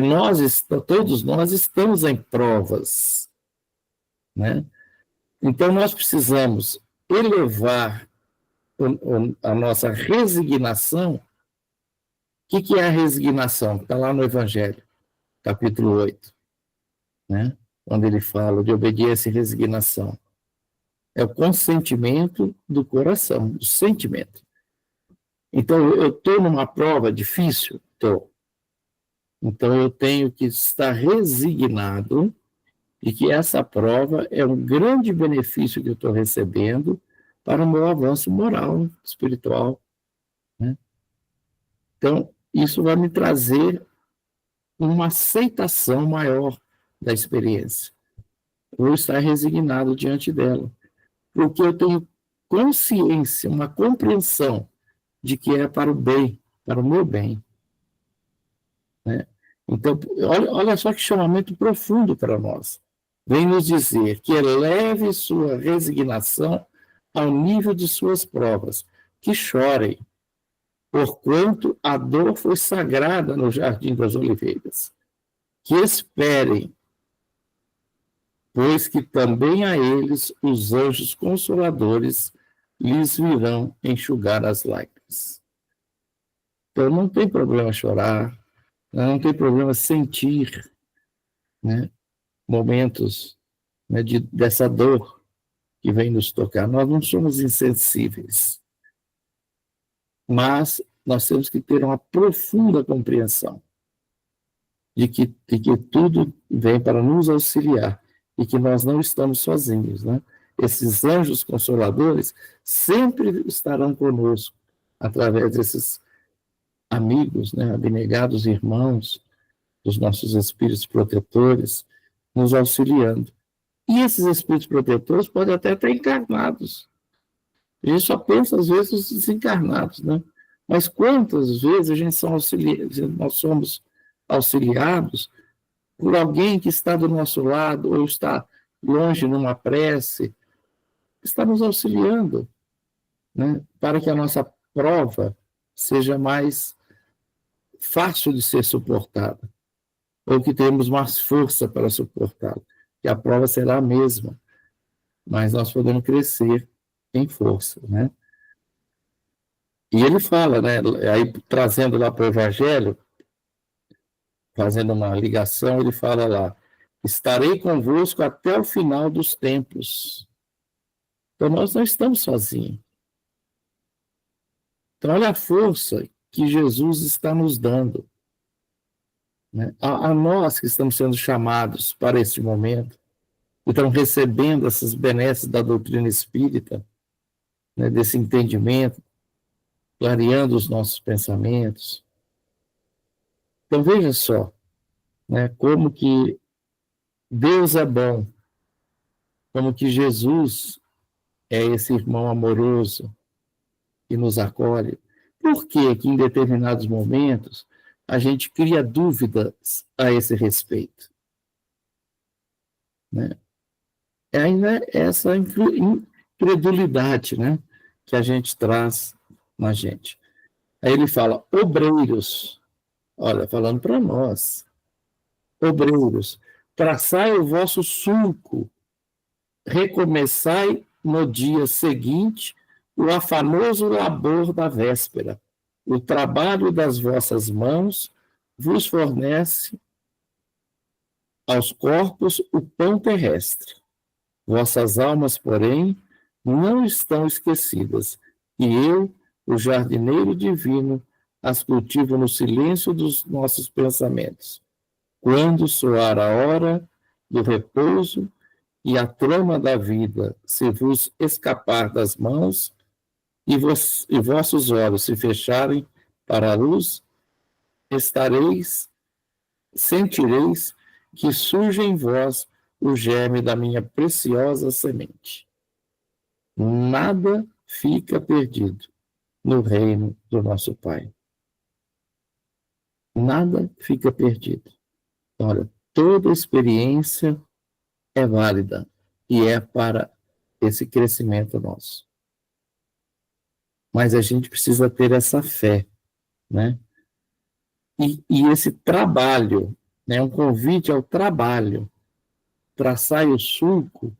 todos nós estamos em provas, né? Então, nós precisamos elevar a nossa resignação. O que é a resignação? Está lá no Evangelho, capítulo 8, né? Quando ele fala de obediência e resignação. É o consentimento do coração, do sentimento. Então, eu estou numa prova difícil? Estou. Então, eu tenho que estar resignado de que essa prova é um grande benefício que eu estou recebendo para o meu avanço moral, espiritual, né? Então, isso vai me trazer uma aceitação maior da experiência. Eu vou estar resignado diante dela, porque eu tenho consciência, uma compreensão de que é para o bem, para o meu bem, né? Então, olha só que chamamento profundo para nós. Vem nos dizer que eleve sua resignação ao nível de suas provas, que chorem, porquanto a dor foi sagrada no Jardim das Oliveiras, que esperem, pois que também a eles os anjos consoladores lhes virão enxugar as lágrimas. Então, não tem problema chorar, não tem problema sentir, né, momentos, né, dessa dor que vem nos tocar. Nós não somos insensíveis, mas nós temos que ter uma profunda compreensão de que tudo vem para nos auxiliar e que nós não estamos sozinhos, né? Esses anjos consoladores sempre estarão conosco através desses amigos, né, abnegados irmãos, dos nossos espíritos protetores, nos auxiliando. E esses espíritos protetores podem até estar encarnados. A gente só pensa, às vezes, nos desencarnados, né? Mas quantas vezes nós somos auxiliados por alguém que está do nosso lado ou está longe numa prece, está nos auxiliando, né, para que a nossa prova seja mais fácil de ser suportada, ou que tenhamos mais força para suportá-la, que a prova será a mesma, mas nós podemos crescer em força, né? E ele fala, né, aí trazendo lá para o Evangelho, fazendo uma ligação, ele fala lá: estarei convosco até o final dos tempos. Então, nós não estamos sozinhos. Então, olha a força que Jesus está nos dando, né? A nós que estamos sendo chamados para este momento, que estamos recebendo essas benesses da doutrina espírita, né, desse entendimento, clareando os nossos pensamentos. Então, veja só, né, como que Deus é bom, como que Jesus é esse irmão amoroso que nos acolhe. Por que em determinados momentos a gente cria dúvidas a esse respeito, né? É ainda essa incredulidade, né, que a gente traz na gente. Aí ele fala: obreiros. olha, falando para nós, obreiros, traçai o vosso sulco, recomeçai no dia seguinte o afanoso labor da véspera. O trabalho das vossas mãos vos fornece aos corpos o pão terrestre. Vossas almas, porém, não estão esquecidas, e eu, o jardineiro divino, as cultivo no silêncio dos nossos pensamentos. Quando soar a hora do repouso e a trama da vida se vos escapar das mãos e vossos olhos se fecharem para a luz, sentireis que surge em vós o germe da minha preciosa semente. Nada fica perdido no reino do nosso Pai. Nada fica perdido. Olha, toda experiência é válida e é para esse crescimento nosso. Mas a gente precisa ter essa fé, né? E esse trabalho, né? Um convite ao trabalho, traçar o sulco,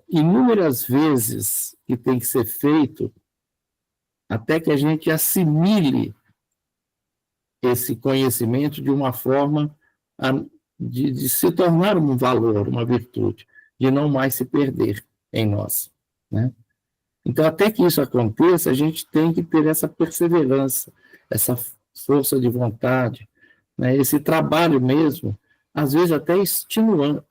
inúmeras vezes que tem que ser feito até que a gente assimile esse conhecimento de uma forma de se tornar um valor, uma virtude, de não mais se perder em nós, né? Então, até que isso aconteça, a gente tem que ter essa perseverança, essa força de vontade, né? Esse trabalho mesmo, às vezes até extenuante,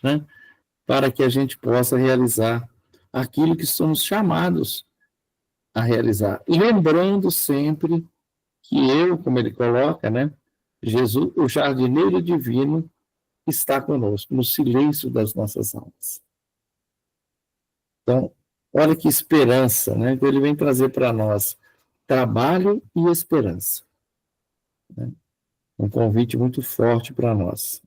né? Para que a gente possa realizar aquilo que somos chamados a realizar. E lembrando sempre que eu, como ele coloca, né? Jesus, o jardineiro divino, está conosco, no silêncio das nossas almas. Então, olha que esperança, né? Então, ele vem trazer para nós trabalho e esperança, né? Um convite muito forte para nós.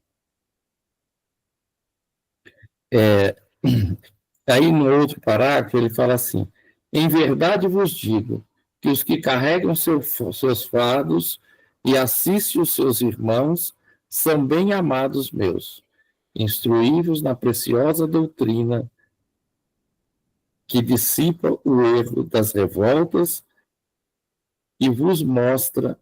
Aí, no outro parágrafo, ele fala assim: em verdade vos digo que os que carregam seus fardos e assistem os seus irmãos são bem amados meus. Instruí-vos na preciosa doutrina que dissipa o erro das revoltas e vos mostra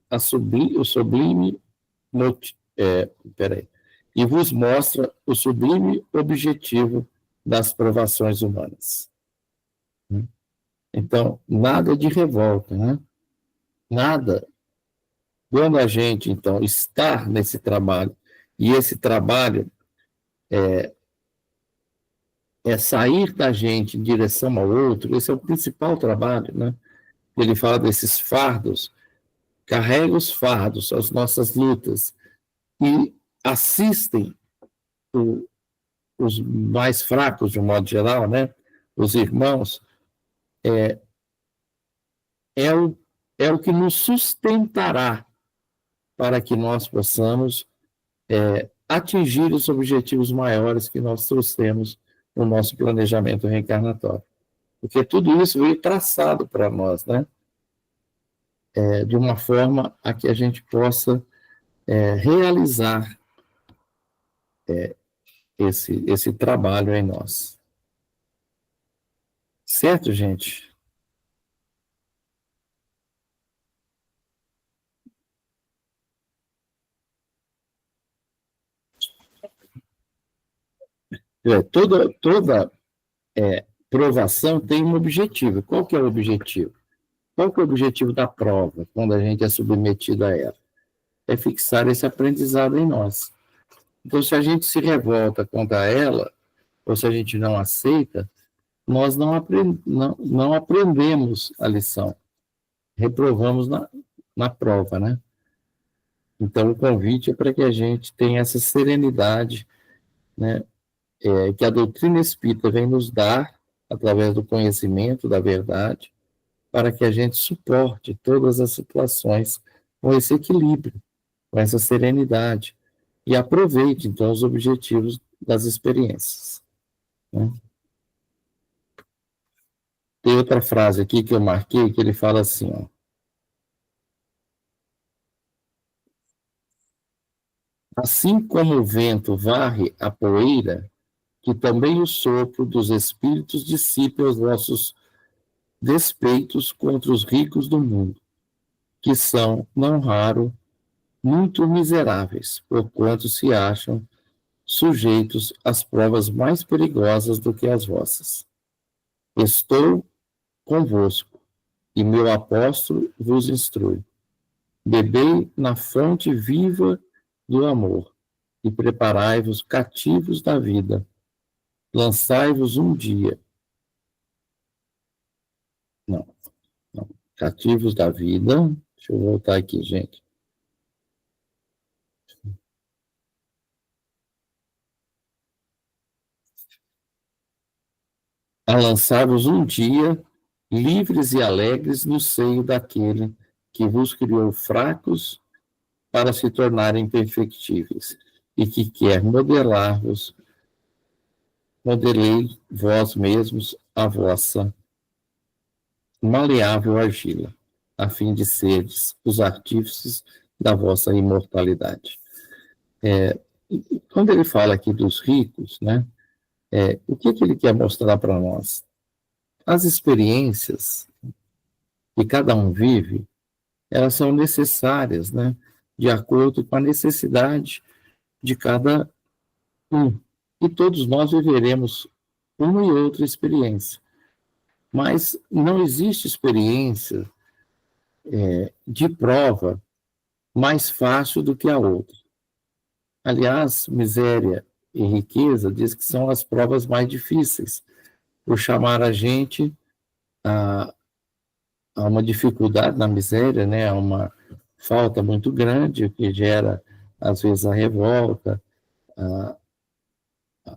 e vos mostra o sublime objetivo das provações humanas. Então, nada de revolta, né? Nada. Quando a gente, então, está nesse trabalho, e esse trabalho é sair da gente em direção ao outro, esse é o principal trabalho, né? Ele fala desses fardos, carrega os fardos, as nossas lutas, e assistem os mais fracos, de um modo geral, né? Os irmãos, é o que nos sustentará para que nós possamos atingir os objetivos maiores que nós trouxemos no nosso planejamento reencarnatório. Porque tudo isso veio traçado para nós, né? De uma forma a que a gente possa realizar esse trabalho em nós. Certo, gente? Toda provação tem um objetivo. Qual que é o objetivo? Qual que é o objetivo da prova, quando a gente é submetido a ela? É fixar esse aprendizado em nós. Então, se a gente se revolta contra ela, ou se a gente não aceita, nós não aprendemos a lição. Reprovamos na prova, né? Então, o convite é para que a gente tenha essa serenidade, né? Que a doutrina espírita vem nos dar, através do conhecimento da verdade, para que a gente suporte todas as situações com esse equilíbrio, com essa serenidade, e aproveite, então, os objetivos das experiências, né? Tem outra frase aqui que eu marquei, que ele fala assim, ó: Assim como o vento varre a poeira, que também o sopro dos espíritos dissipe os vossos despeitos contra os ricos do mundo, que são, não raro, muito miseráveis, porquanto se acham sujeitos às provas mais perigosas do que as vossas. Estou convosco, e meu apóstolo vos instrui. Bebei na fonte viva do amor, e preparai-vos cativos da vida. Lançai-vos um dia. Não, não. Cativos da vida. Deixa eu voltar aqui, gente. A lançar-vos um dia, livres e alegres no seio daquele que vos criou fracos para se tornarem perfectíveis, e que quer modelar-vos, modelei vós mesmos a vossa maleável argila, a fim de seres os artífices da vossa imortalidade. Quando ele fala aqui dos ricos, né, o que ele quer mostrar para nós? As experiências que cada um vive, elas são necessárias, né, de acordo com a necessidade de cada um. E todos nós viveremos uma e outra experiência. Mas não existe experiência de prova mais fácil do que a outra. Aliás, miséria e riqueza diz que são as provas mais difíceis, por chamar a gente a uma dificuldade na miséria, né, a uma falta muito grande, que gera, às vezes, a revolta,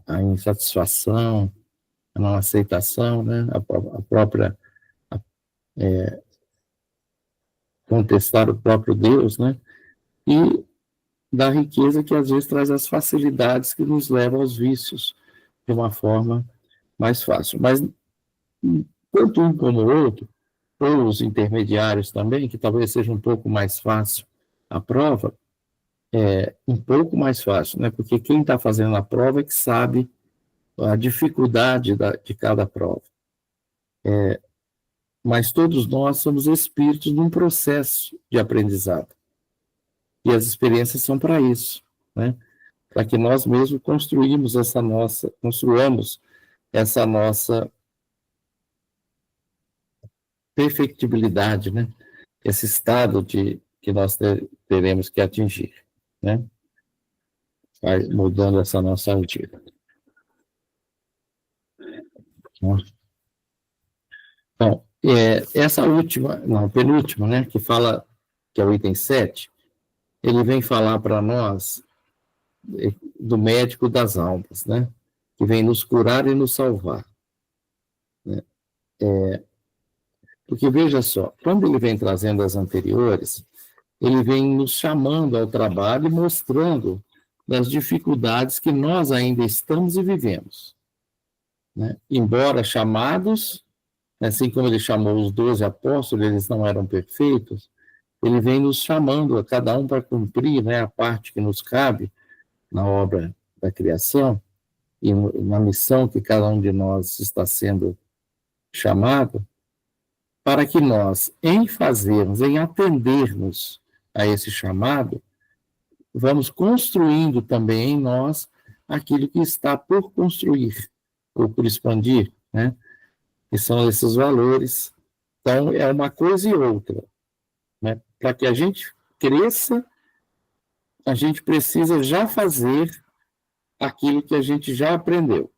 a insatisfação, a não aceitação, né, a própria contestar o próprio Deus, né, e da riqueza que às vezes traz as facilidades que nos levam aos vícios de uma forma mais fácil. Mas tanto um como o outro, ou os intermediários também, que talvez seja um pouco mais fácil a prova, um pouco mais fácil, né? Porque quem está fazendo a prova é que sabe a dificuldade de cada prova. Mas todos nós somos espíritos num processo de aprendizado. E as experiências são para isso, né? Para que nós mesmos construamos essa nossa perfectibilidade, né? Esse estado que nós teremos que atingir, né? Vai mudando essa nossa vida. Bom, essa penúltima, né? Que fala, que é o item 7, ele vem falar para nós do médico das almas, né? Que vem nos curar e nos salvar. Né? Porque, veja só, quando ele vem trazendo as anteriores, ele vem nos chamando ao trabalho e mostrando das dificuldades que nós ainda estamos e vivemos. Né? Embora chamados, assim como ele chamou os 12 apóstolos, eles não eram perfeitos, ele vem nos chamando a cada um para cumprir, né, a parte que nos cabe na obra da criação e na missão que cada um de nós está sendo chamado, para que nós, em fazermos, em atendermos a esse chamado, vamos construindo também em nós aquilo que está por construir, ou por expandir, né? Que são esses valores. Então, é uma coisa e outra. Né? Para que a gente cresça, a gente precisa já fazer aquilo que a gente já aprendeu.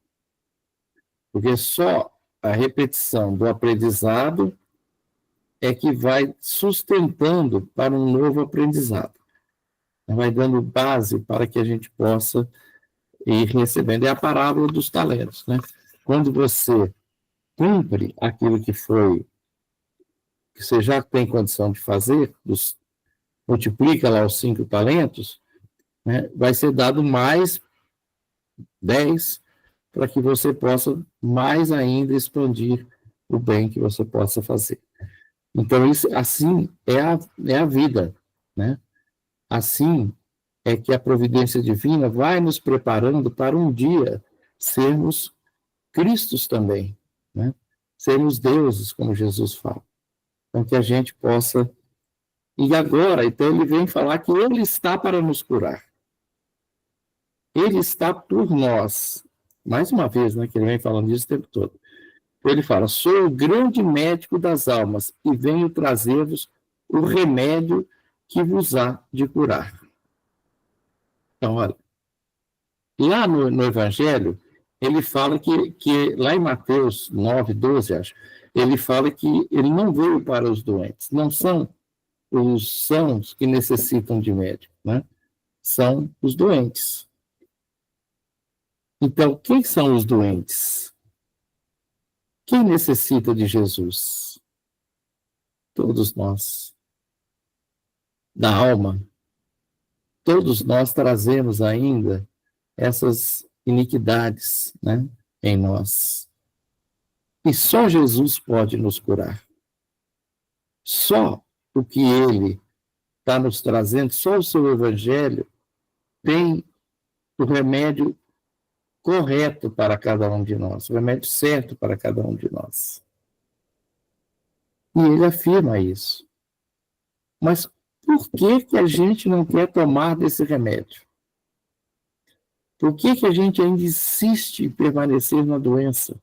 Porque só a repetição do aprendizado é que vai sustentando para um novo aprendizado. Vai dando base para que a gente possa ir recebendo. É a parábola dos talentos, né? Quando você cumpre aquilo que você já tem condição de fazer, multiplica lá os 5 talentos, né? Vai ser dado mais 10 para que você possa mais ainda expandir o bem que você possa fazer. Então, isso, assim é a vida, né? Assim é que a providência divina vai nos preparando para um dia sermos Cristos também, né? Sermos deuses, como Jesus fala. Então, que a gente possa... E agora, então, ele vem falar que ele está para nos curar. Ele está por nós. Mais uma vez, né, que ele vem falando isso o tempo todo. Ele fala, sou o grande médico das almas e venho trazer-vos o remédio que vos há de curar. Então, olha, lá no Evangelho, ele fala que lá em Mateus 9:12, acho, ele fala que ele não veio para os doentes, não são os sãos que necessitam de médico, né? São os doentes. Então, quem são os doentes? Quem necessita de Jesus? Todos nós. Da alma. Todos nós trazemos ainda essas iniquidades, né, em nós. E só Jesus pode nos curar. Só o que ele está nos trazendo, só o seu Evangelho tem o remédio correto para cada um de nós, o remédio certo para cada um de nós. E ele afirma isso. Mas por que a gente não quer tomar desse remédio? Por que a gente ainda insiste em permanecer na doença?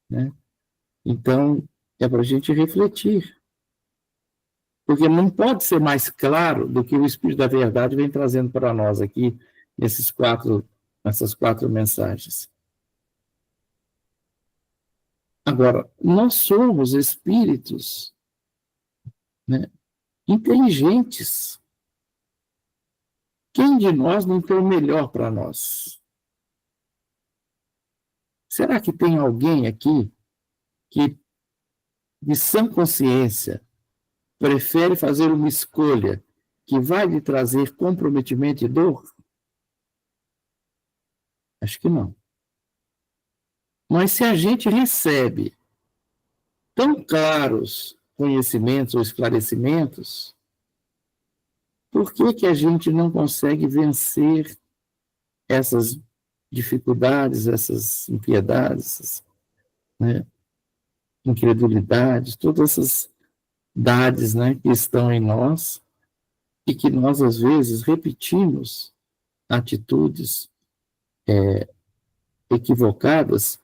Né? Então, é para a gente refletir. Porque não pode ser mais claro do que o Espírito da Verdade vem trazendo para nós aqui, nessas quatro mensagens. Agora, nós somos espíritos, né, inteligentes. Quem de nós não tem o melhor para nós? Será que tem alguém aqui que, de sã consciência, prefere fazer uma escolha que vai lhe trazer comprometimento e dor? Acho que não. Mas se a gente recebe tão claros conhecimentos ou esclarecimentos, por que a gente não consegue vencer essas dificuldades, essas impiedades, essas, né, incredulidades, todas essas dades, né, que estão em nós e que nós, às vezes, repetimos atitudes equivocadas,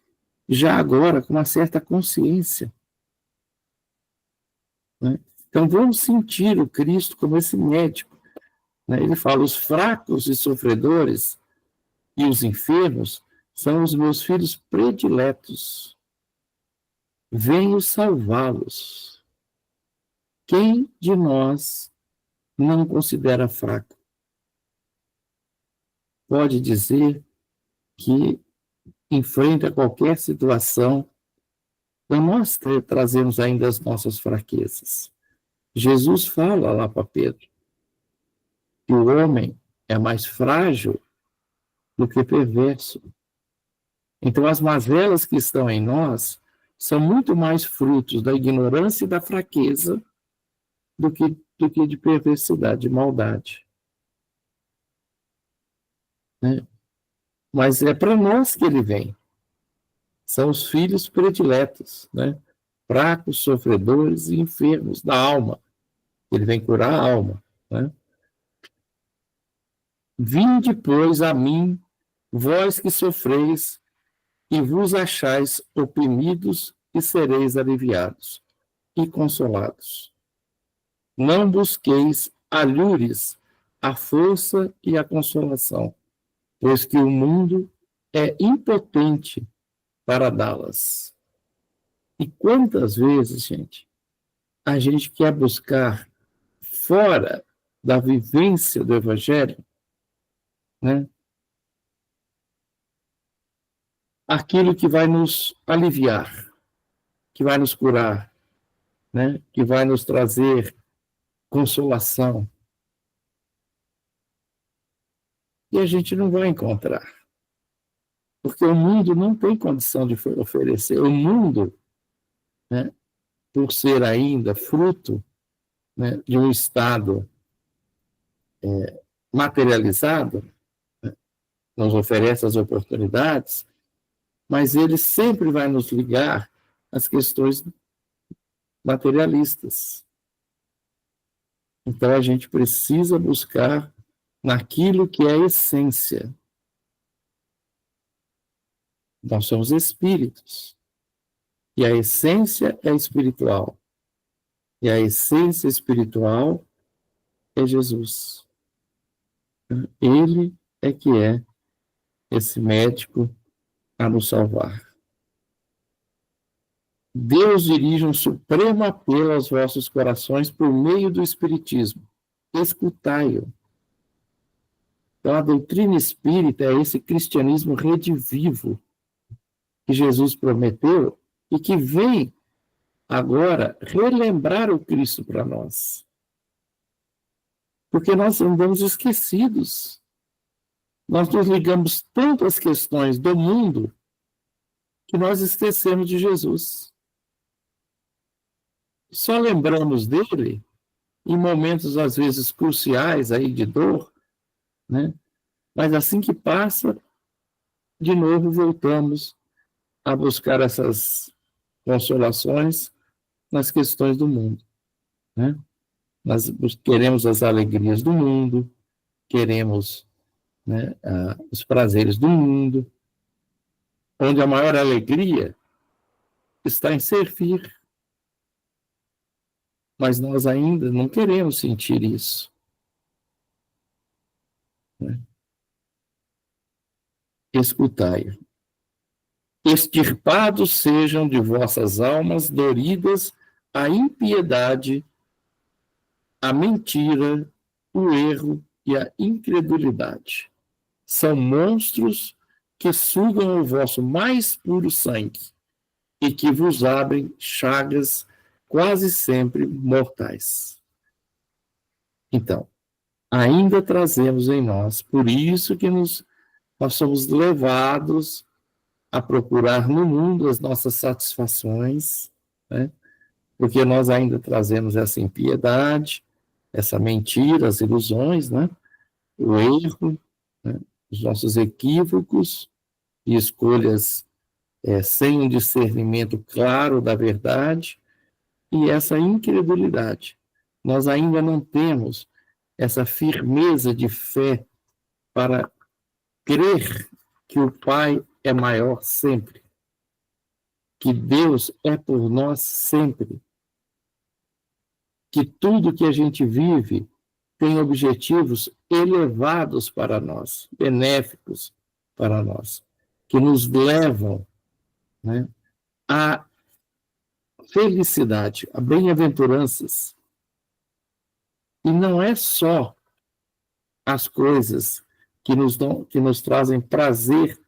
já agora com uma certa consciência. Né? Então, vamos sentir o Cristo como esse médico. Né? Ele fala, os fracos e sofredores e os enfermos são os meus filhos prediletos. Venho salvá-los. Quem de nós não considera fraco? Pode dizer que enfrenta qualquer situação, então nós trazemos ainda as nossas fraquezas. Jesus fala lá para Pedro que o homem é mais frágil do que perverso. Então as mazelas que estão em nós são muito mais frutos da ignorância e da fraqueza do que de perversidade, de maldade. Né? Mas é para nós que ele vem. São os filhos prediletos, né? Fracos, sofredores e enfermos da alma. Ele vem curar a alma. Né? Vinde, pois, a mim, vós que sofreis, e vos achais oprimidos, e sereis aliviados e consolados. Não busqueis alhures a força e a consolação, pois que o mundo é impotente para dá-las. E quantas vezes, gente, a gente quer buscar fora da vivência do Evangelho, né, aquilo que vai nos aliviar, que vai nos curar, né, que vai nos trazer consolação. E a gente não vai encontrar. Porque o mundo não tem condição de oferecer. O mundo, né, por ser ainda fruto, né, de um estado materializado, nos oferece as oportunidades, mas ele sempre vai nos ligar às questões materialistas. Então, a gente precisa buscar naquilo que é a essência. Nós somos espíritos. E a essência é espiritual. E a essência espiritual é Jesus. Ele é que é esse médico a nos salvar. Deus dirige um supremo apelo aos vossos corações por meio do Espiritismo. Escutai-o. Então, a doutrina espírita é esse cristianismo redivivo que Jesus prometeu e que vem agora relembrar o Cristo para nós. Porque nós andamos esquecidos. Nós nos ligamos tanto às questões do mundo que nós esquecemos de Jesus. Só lembramos dele em momentos, às vezes, cruciais aí de dor, né? Mas assim que passa, de novo voltamos a buscar essas consolações nas questões do mundo, né? Nós queremos as alegrias do mundo, queremos, né, os prazeres do mundo, onde a maior alegria está em servir. Mas nós ainda não queremos sentir isso, né? Escutai. Extirpados sejam de vossas almas doridas a impiedade, a mentira, o erro e a incredulidade. São monstros que sugam o vosso mais puro sangue e que vos abrem chagas quase sempre mortais. Então, ainda trazemos em nós, por isso que nós somos levados a procurar no mundo as nossas satisfações, né? Porque nós ainda trazemos essa impiedade, essa mentira, as ilusões, né? O erro, né? Os nossos equívocos e escolhas sem um discernimento claro da verdade, e essa incredulidade. Nós ainda não temos essa firmeza de fé para crer que o Pai é maior sempre, que Deus é por nós sempre, que tudo que a gente vive tem objetivos elevados para nós, benéficos para nós, que nos levam, né, à felicidade, a bem-aventuranças. E não é só as coisas que nos trazem prazer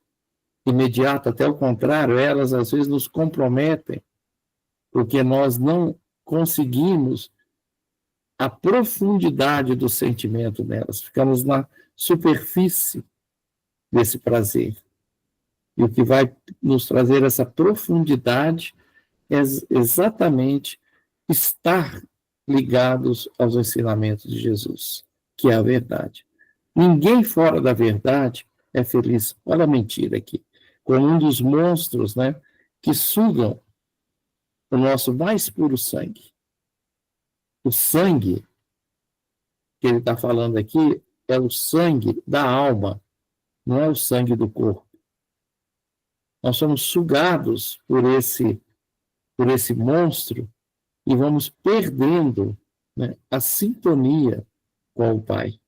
imediato, até o contrário, elas às vezes nos comprometem, porque nós não conseguimos a profundidade do sentimento nelas, ficamos na superfície desse prazer. E o que vai nos trazer essa profundidade é exatamente estar ligados aos ensinamentos de Jesus, que é a verdade. Ninguém fora da verdade é feliz. Olha a mentira aqui. Como um dos monstros, né, que sugam o nosso mais puro sangue. O sangue que ele está falando aqui é o sangue da alma, não é o sangue do corpo. Nós somos sugados por esse monstro e vamos perdendo, né, a sintonia com o Pai.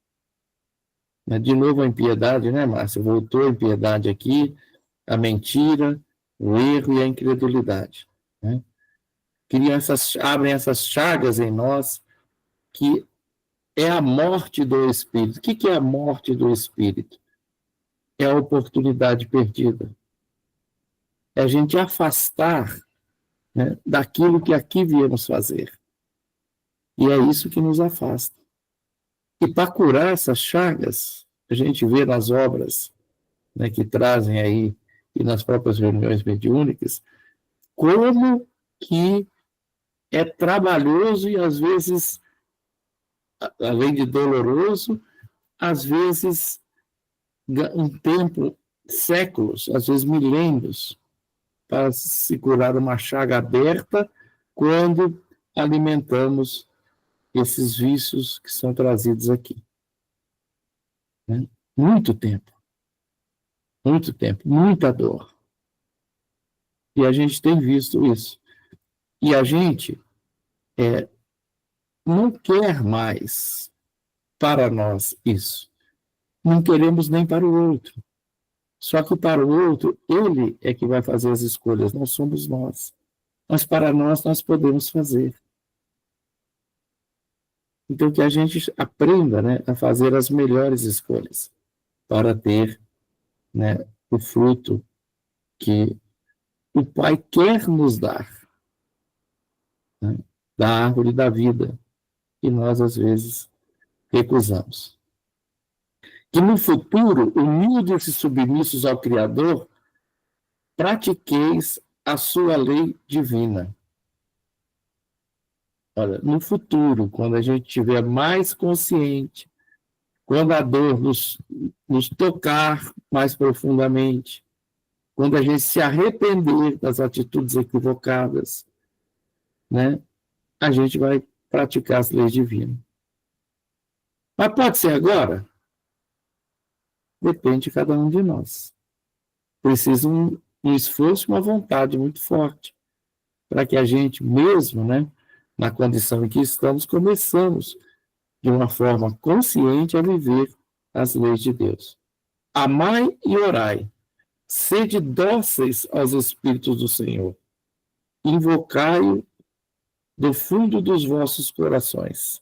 De novo a impiedade, né, Márcia? Voltou a impiedade aqui, a mentira, o erro e a incredulidade, né? Abrem essas chagas em nós, que é a morte do Espírito. O que é a morte do Espírito? É a oportunidade perdida. É a gente afastar, né, daquilo que aqui viemos fazer. E é isso que nos afasta. E para curar essas chagas, a gente vê nas obras, né, que trazem aí, e nas próprias reuniões mediúnicas, como que é trabalhoso e, às vezes, além de doloroso, às vezes, um tempo, séculos, às vezes milênios, para se curar uma chaga aberta quando alimentamos esses vícios que são trazidos aqui. Né? Muito tempo, muita dor. E a gente tem visto isso. E a gente não quer mais para nós isso. Não queremos nem para o outro. Só que para o outro, ele é que vai fazer as escolhas, não somos nós. Mas para nós podemos fazer. Então, que a gente aprenda, né, a fazer as melhores escolhas para ter, né, o fruto que o Pai quer nos dar, né, da árvore da vida, e nós, às vezes, recusamos. Que no futuro, humildes e submissos ao Criador, pratiqueis a sua lei divina. Olha, no futuro, quando a gente estiver mais consciente, quando a dor nos tocar mais profundamente, quando a gente se arrepender das atitudes equivocadas, né, a gente vai praticar as leis divinas. Mas pode ser agora? Depende de cada um de nós. Precisa um esforço e uma vontade muito forte para que a gente mesmo, né, na condição em que estamos, começamos de uma forma consciente a viver as leis de Deus. Amai e orai. Sede dóceis aos Espíritos do Senhor. Invocai-o do fundo dos vossos corações.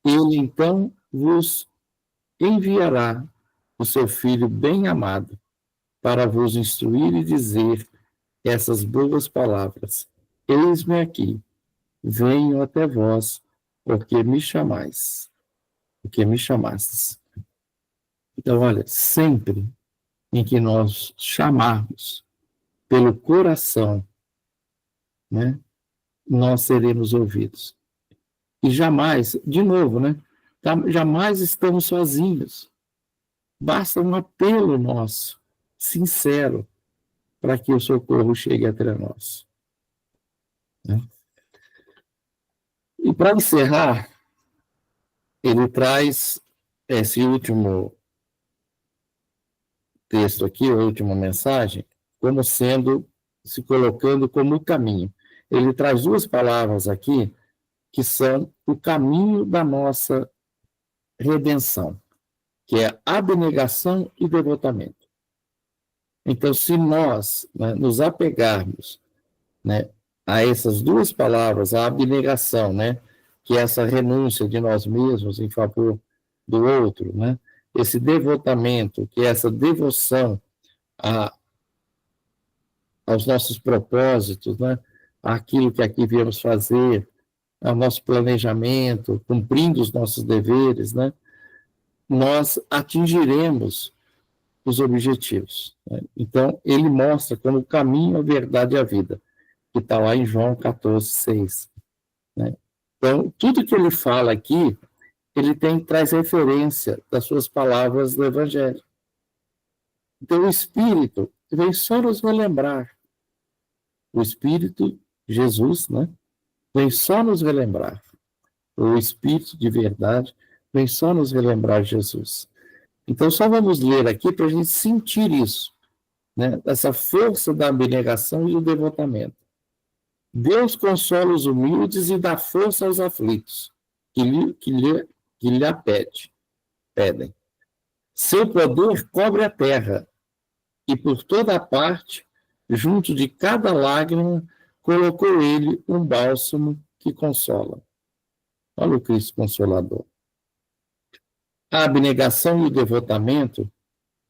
Ele, então, vos enviará o seu Filho bem-amado para vos instruir e dizer essas boas palavras. Eis-me aqui, venho até vós, porque me chamastes. Então, olha, sempre em que nós chamarmos pelo coração, né, nós seremos ouvidos. E jamais, de novo, né, jamais estamos sozinhos. Basta um apelo nosso, sincero, para que o socorro chegue até nós. Né? E para encerrar, ele traz esse último texto aqui, a última mensagem, como sendo, se colocando como o caminho. Ele traz duas palavras aqui, que são o caminho da nossa redenção, que é abnegação e devotamento. Então, se nós, né, nos apegarmos, né, a essas duas palavras, a abnegação, né, que é essa renúncia de nós mesmos em favor do outro, né, esse devotamento, que é essa devoção aos nossos propósitos, né, àquilo que aqui viemos fazer, ao nosso planejamento, cumprindo os nossos deveres, né, nós atingiremos os objetivos. Né? Então, ele mostra como o caminho, a verdade e a vida, que está lá em João 14:6. Né? Então, tudo que ele fala aqui, ele traz referência das suas palavras do Evangelho. Então, o Espírito vem só nos relembrar. O Espírito, Jesus, né, vem só nos relembrar. O Espírito de verdade vem só nos relembrar Jesus. Então, só vamos ler aqui para a gente sentir isso, né, essa força da abnegação e do devotamento. Deus consola os humildes e dá força aos aflitos, que lhe pedem. Seu poder cobre a terra, e por toda parte, junto de cada lágrima, colocou ele um bálsamo que consola. Olha o Cristo Consolador. A abnegação e o devotamento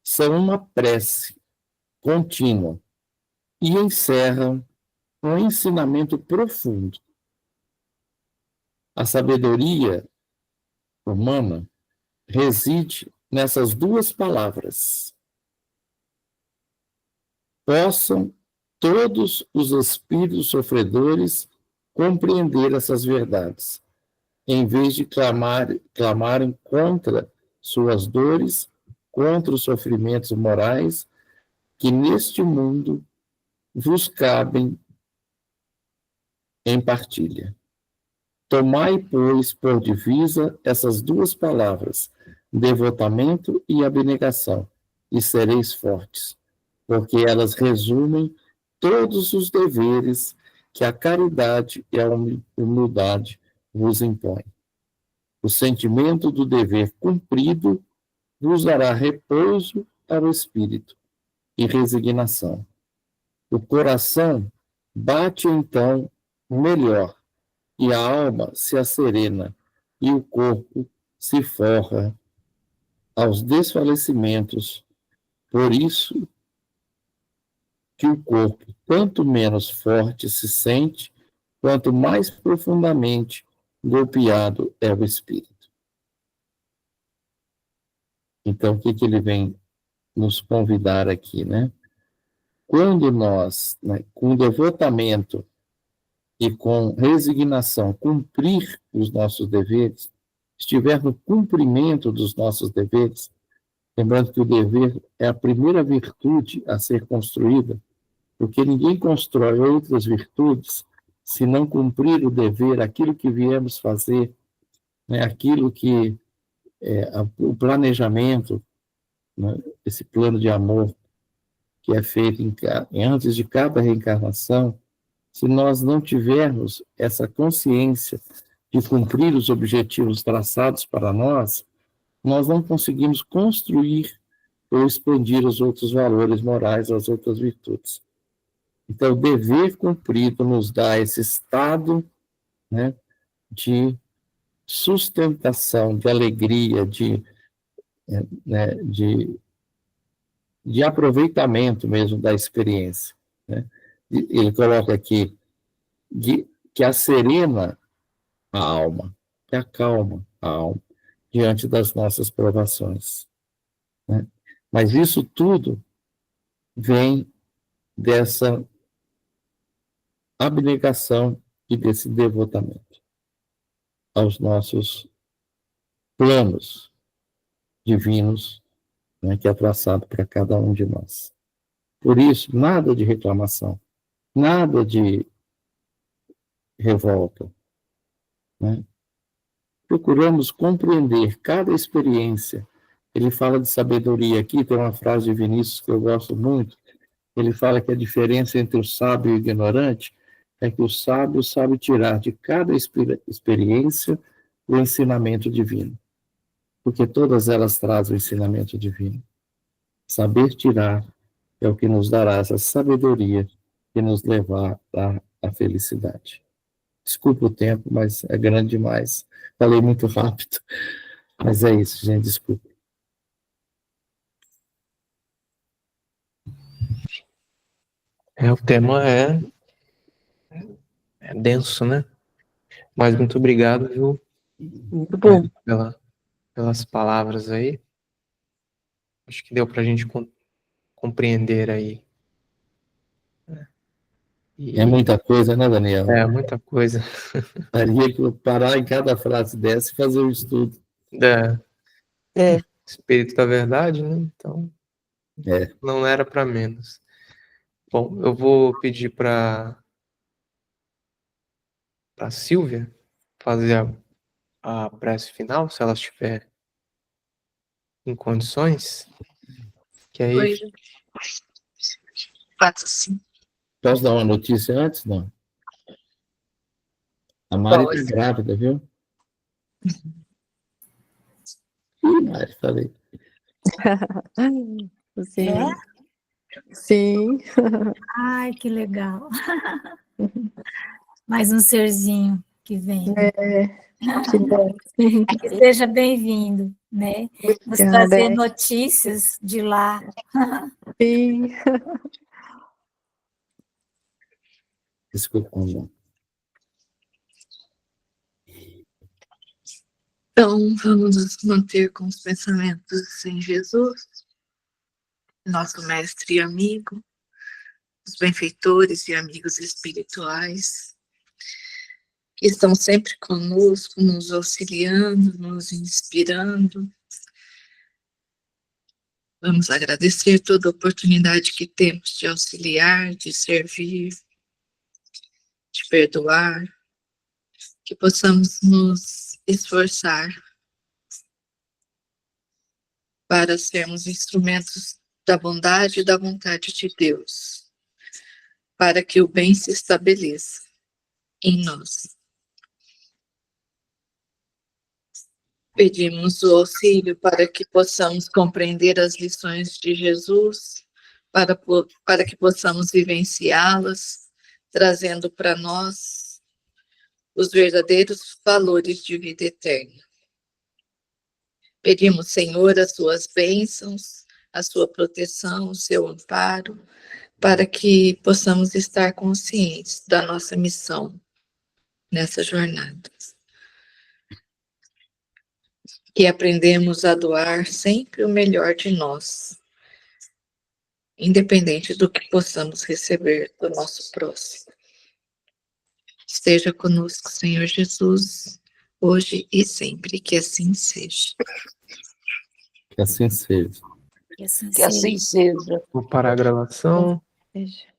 são uma prece contínua e encerram um ensinamento profundo. A sabedoria humana reside nessas duas palavras. Possam todos os espíritos sofredores compreender essas verdades, em vez de clamarem contra suas dores contra os sofrimentos morais que neste mundo vos cabem em partilha. Tomai, pois, por divisa essas duas palavras, devotamento e abnegação, e sereis fortes, porque elas resumem todos os deveres que a caridade e a humildade vos impõem. O sentimento do dever cumprido vos dará repouso para o espírito e resignação. O coração bate então melhor, e a alma se asserena, e o corpo se forra aos desfalecimentos. Por isso que o corpo, quanto menos forte se sente, quanto mais profundamente golpeado é o espírito. Então, o que ele vem nos convidar aqui, né? Quando nós, né, com devotamento e com resignação, cumprir os nossos deveres, estiver no cumprimento dos nossos deveres, lembrando que o dever é a primeira virtude a ser construída, porque ninguém constrói outras virtudes se não cumprir o dever, aquilo que viemos fazer, né, aquilo que o planejamento, né, esse plano de amor que é feito antes de cada reencarnação. Se nós não tivermos essa consciência de cumprir os objetivos traçados para nós, nós não conseguimos construir ou expandir os outros valores morais, as outras virtudes. Então, o dever cumprido nos dá esse estado, né, de sustentação, de alegria, né, de aproveitamento mesmo da experiência, né? Ele coloca aqui que acerena a alma, que acalma a alma diante das nossas provações, né? Mas isso tudo vem dessa abnegação e desse devotamento aos nossos planos divinos, né, que é traçado para cada um de nós. Por isso, nada de reclamação, nada de revolta, né? Procuramos compreender cada experiência. Ele fala de sabedoria aqui, tem uma frase de Vinícius que eu gosto muito. Ele fala que a diferença entre o sábio e o ignorante é que o sábio sabe tirar de cada experiência o ensinamento divino, porque todas elas trazem o ensinamento divino. Saber tirar é o que nos dará essa sabedoria que nos levará à felicidade. Desculpa o tempo, mas é grande demais. Falei muito rápido. Mas é isso, gente, desculpa. O tema é denso, né? Mas muito obrigado, viu? Muito bom. Pelas palavras aí. Acho que deu para a gente compreender aí. É muita coisa, né, Daniel? É muita coisa. Daria que eu parar em cada frase dessa e fazer um estudo. Espírito da verdade, né? Então, não era para menos. Bom, eu vou pedir para Sílvia fazer a prece final, se ela estiver em condições. Que aí... Oi. Faço sim. Posso dar uma notícia antes? Não. A Mari está grávida, viu? Ih, Mari, falei. Sim. Sim. Ai, que legal. Mais um serzinho que vem. Que bom. Que seja bem-vindo, né? Nos trazer notícias de lá. Sim. Desculpa, não. Então, vamos nos manter com os pensamentos em Jesus, nosso mestre e amigo, os benfeitores e amigos espirituais, que estão sempre conosco, nos auxiliando, nos inspirando, Vamos agradecer toda a oportunidade que temos de auxiliar, de servir, de perdoar, que possamos nos esforçar para sermos instrumentos da bondade e da vontade de Deus, para que o bem se estabeleça em nós. Pedimos o auxílio para que possamos compreender as lições de Jesus, para que possamos vivenciá-las, trazendo para nós os verdadeiros valores de vida eterna. Pedimos, Senhor, as suas bênçãos, a sua proteção, o seu amparo, para que possamos estar conscientes da nossa missão nessa jornada. E aprendemos a doar sempre o melhor de nós, independente do que possamos receber do nosso próximo. Esteja conosco, Senhor Jesus, hoje e sempre, que assim seja. Que assim seja. Que assim Que assim seja. Vou parar a gravação. Seja.